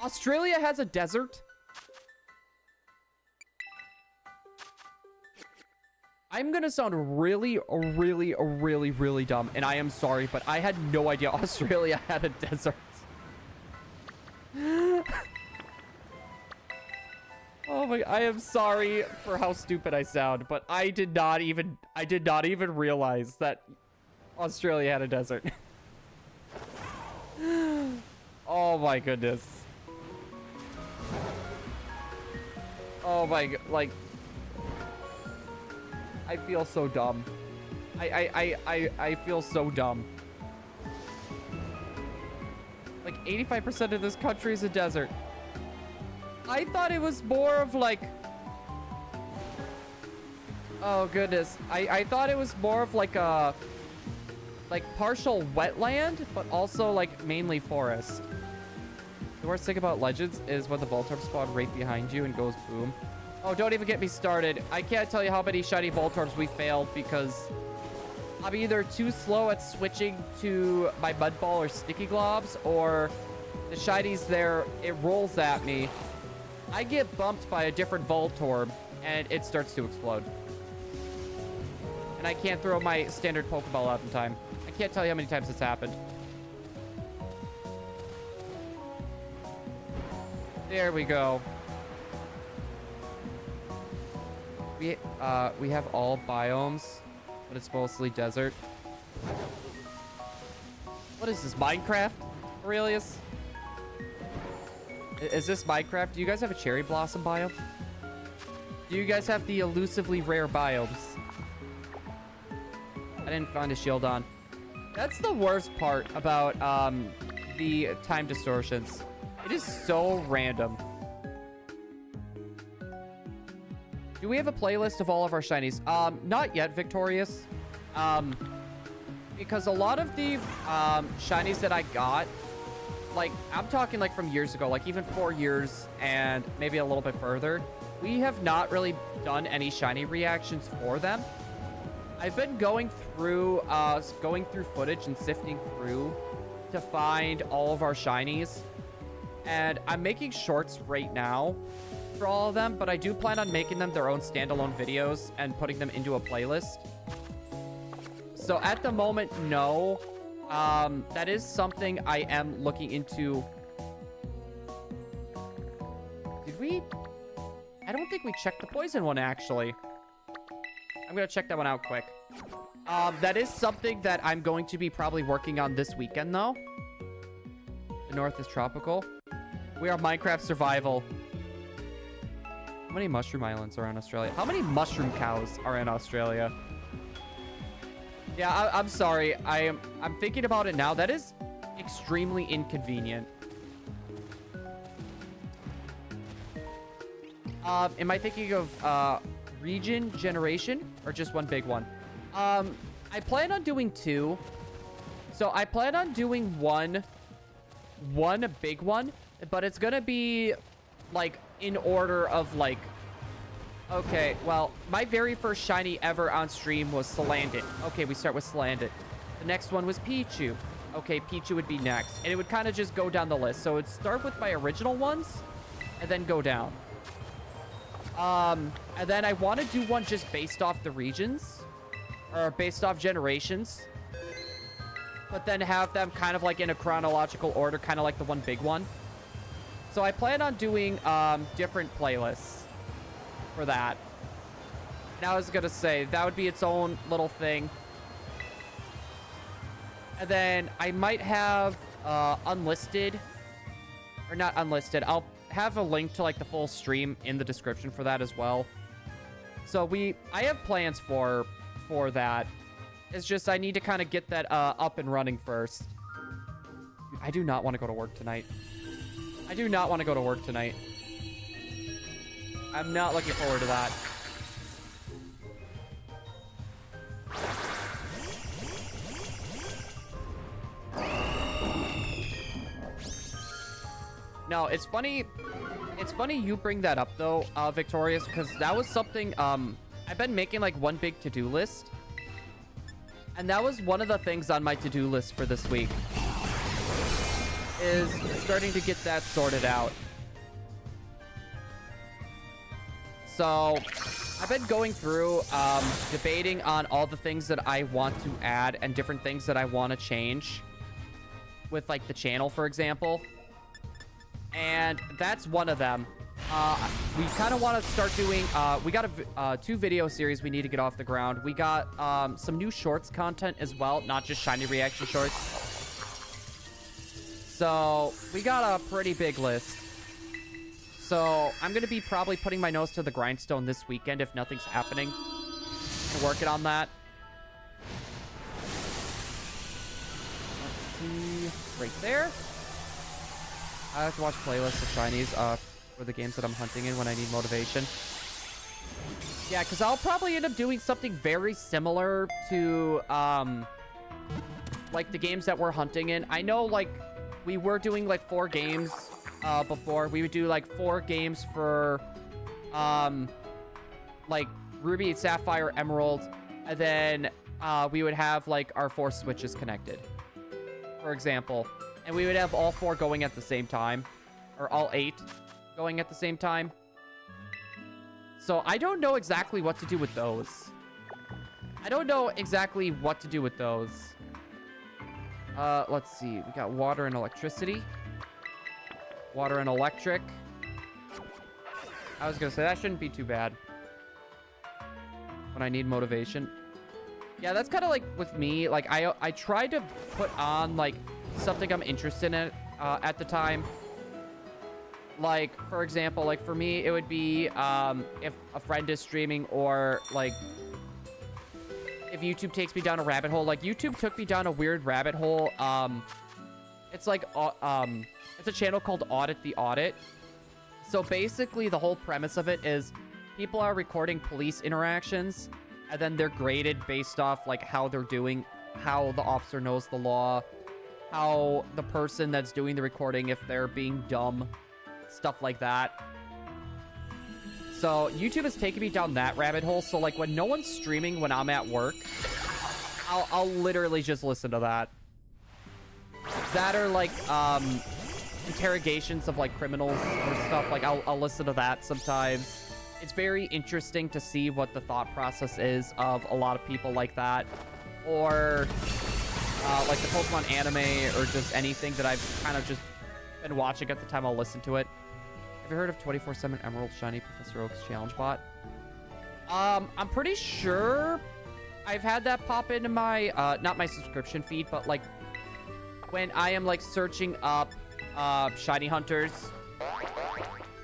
Australia has a desert? I'm gonna sound really, really, really, really dumb, and I am sorry, but I had no idea Australia had a desert. Oh my, I am sorry for how stupid I sound, but I did not even realize that Australia had a desert. Oh my goodness. Oh my, like, I feel so dumb. I feel so dumb. Like 85% of this country is a desert. I thought it was more of like, oh goodness. I thought it was more of like a, like partial wetland, but also like mainly forest. The worst thing about Legends is when the Voltorb spawn right behind you and goes boom. Oh, don't even get me started. I can't tell you how many shiny Voltorbs we failed because I'm either too slow at switching to my Mud Ball or Sticky Globs, or the shinies there, it rolls at me. I get bumped by a different Voltorb, and it starts to explode. And I can't throw my standard Pokeball out in time. I can't tell you how many times it's happened. There we go. We have all biomes, but it's mostly desert. What is this, Minecraft, Aurelius? Is this Minecraft? Do you guys have a cherry blossom biome? Do you guys have the elusively rare biomes? I didn't find a shield on. That's the worst part about the time distortions. It is so random. Do we have a playlist of all of our shinies? Not yet, Victorious. Because a lot of the shinies that I got, like, I'm talking like from years ago, like even 4 years and maybe a little bit further, we have not really done any shiny reactions for them. I've been going through footage and sifting through to find all of our shinies. And I'm making shorts right now for all of them, but I do plan on making them their own standalone videos and putting them into a playlist. So at the moment, no. That is something I am looking into. Did we? I don't think we checked the poison one, actually. I'm gonna check that one out quick. That is something that I'm going to be probably working on this weekend, though. The north is tropical. We are Minecraft survival. How many mushroom islands are in Australia? How many mushroom cows are in Australia? Yeah, I'm sorry. I'm thinking about it now. That is extremely inconvenient. Am I thinking of region generation or just one big one? I plan on doing two. So I plan on doing one big one, but it's gonna be like in order of like, okay, well, my very first shiny ever on stream was Salandit. Okay, we start with Salandit. The next one was Pichu. Okay, Pichu would be next. And it would kind of just go down the list. So it'd start with my original ones and then go down. And then I want to do one just based off the regions or based off generations, but then have them kind of like in a chronological order, kind of like the one big one. So I plan on doing different playlists for that. And I was gonna say that would be its own little thing. And then I might have unlisted, or not unlisted. I'll have a link to like the full stream in the description for that as well. So I have plans for that. It's just I need to kind of get that up and running first. I do not want to go to work tonight. I do not want to go to work tonight. I'm not looking forward to that. No, it's funny. It's funny you bring that up though, Victorious, because that was something I've been making like one big to-do list. And that was one of the things on my to-do list for this week. Is starting to get that sorted out. So I've been going through debating on all the things that I want to add and different things that I want to change with like the channel, for example. And that's one of them. We kind of want to start doing we got a 2 video series we need to get off the ground. We got some new shorts content as well, not just shiny reaction shorts. So we got a pretty big list. So I'm going to be probably putting my nose to the grindstone this weekend if nothing's happening. And working on that. Let's see. Right there. I have to watch playlists of shinies for the games that I'm hunting in when I need motivation. Yeah, because I'll probably end up doing something very similar to like the games that we're hunting in. I know like we were doing like 4 games before. We would do like 4 games for like Ruby and Sapphire, Emerald, and then we would have like our 4 switches connected, for example, and we would have all 4 going at the same time, or all 8 going at the same time. So I don't know exactly what to do with those. Let's see. We got water and electricity. Water and electric. I was gonna say that shouldn't be too bad when I need motivation. Yeah, that's kind of like with me. Like I try to put on like something I'm interested in at the time. Like for example, like for me, it would be if a friend is streaming, or like if YouTube takes me down a rabbit hole. Like YouTube took me down a weird rabbit hole. It's like it's a channel called Audit the Audit. So basically the whole premise of it is people are recording police interactions, and then they're graded based off like how they're doing, how the officer knows the law, how the person that's doing the recording, if they're being dumb, stuff like that. So YouTube has taken me down that rabbit hole. So like when no one's streaming, when I'm at work, I'll literally just listen to that. That are like interrogations of like criminals or stuff. Like I'll listen to that sometimes. It's very interesting to see what the thought process is of a lot of people like that, or like the Pokemon anime, or just anything that I've kind of just been watching at the time. I'll listen to it. Have you heard of 24/7 Emerald Shiny Professor Oak's challenge bot? I'm pretty sure I've had that pop into my not my subscription feed, but like when I am like searching up shiny hunters,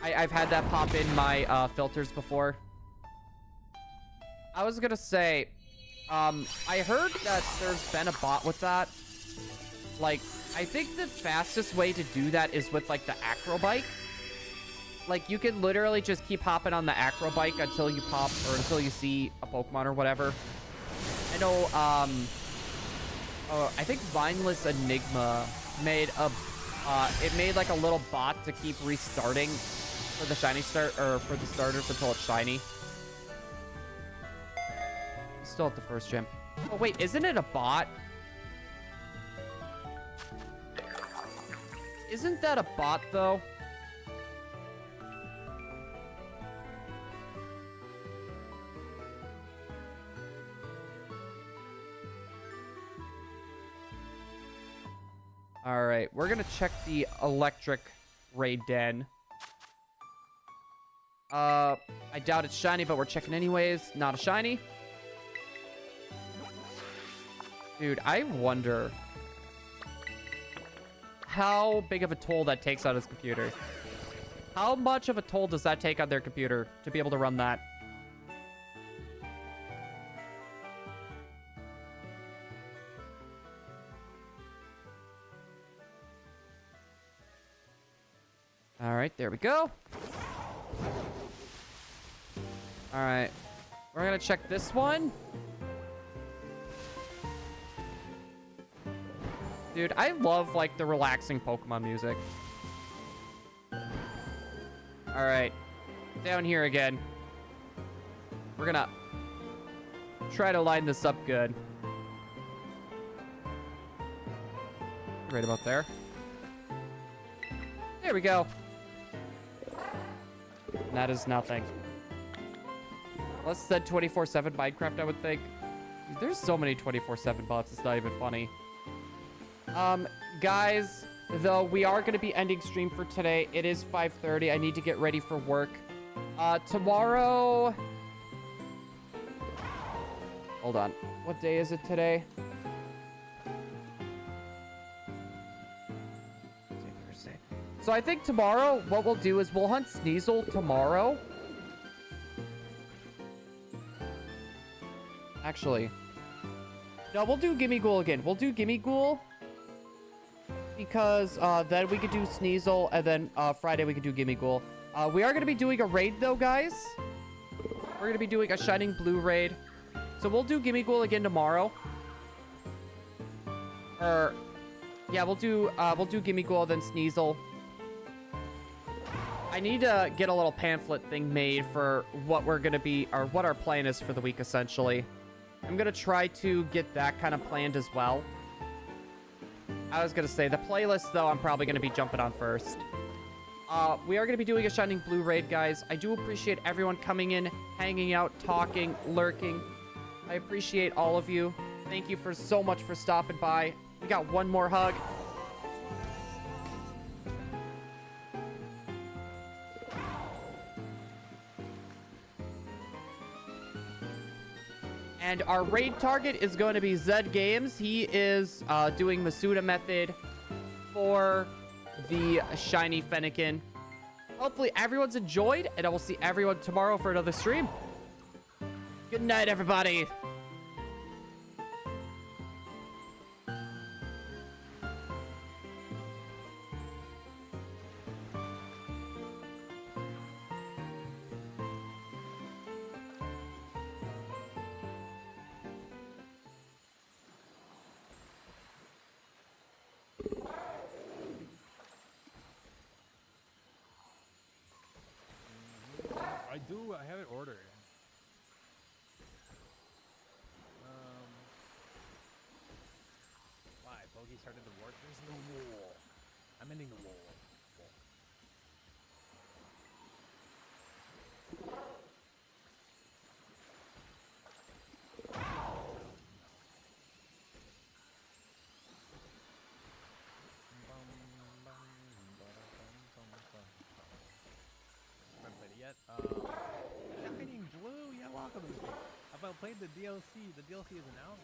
I've had that pop in my filters before. I was gonna say, I heard that there's been a bot with that. Like, I think the fastest way to do that is with like the acro bike. Like, you can literally just keep hopping on the acro bike until you pop, or until you see a Pokemon or whatever. I know, I think Vineless Enigma made a, it made like a little bot to keep restarting for the shiny start, or for the starters until it's shiny. Still at the first gym. Oh wait, isn't it a bot? Isn't that a bot though? All right, we're gonna check the electric raid den. I doubt it's shiny, but we're checking anyways. Not a shiny. Dude, I wonder how big of a toll that takes on his computer. How much of a toll does that take on their computer to be able to run that? All right, there we go. All right, we're gonna check this one. Dude, I love like the relaxing Pokemon music. All right, down here again. We're gonna try to line this up good. Right about there. There we go. And that is nothing. Less than 24/7 Minecraft, I would think. There's so many 24/7 bots, it's not even funny. Guys, though, we are going to be ending stream for today. It is 5:30. I need to get ready for work. Tomorrow... Hold on. What day is it today? Thursday. So I think tomorrow, what we'll do is we'll hunt Sneasel tomorrow. Actually, no, we'll do Gimmighoul again. We'll do Gimmighoul because then we could do Sneasel, and then Friday we could do Gimmighoul. We are going to be doing a raid, though, guys. We're going to be doing a ShiningBlue raid. So we'll do Gimmighoul again tomorrow. Or, yeah, we'll do Gimmighoul, then Sneasel. I need to get a little pamphlet thing made for what we're going to be, or what our plan is for the week, essentially. I'm going to try to get that kind of planned as well. I was going to say, the playlist, though, I'm probably going to be jumping on first. We are going to be doing a ShiningBlue raid, guys. I do appreciate everyone coming in, hanging out, talking, lurking. I appreciate all of you. Thank you for so much for stopping by. We got one more hug. And our raid target is going to be Zed Games. He is doing Masuda method for the Shiny Fennekin. Hopefully everyone's enjoyed, and I will see everyone tomorrow for another stream. Good night, everybody. I have it ordered. Why? Bogey started the war? There's no war. I'm ending the war. Haven't played it yet. ShiningBlue, yeah, welcome to the game. How about played the DLC? The DLC isn't out yet.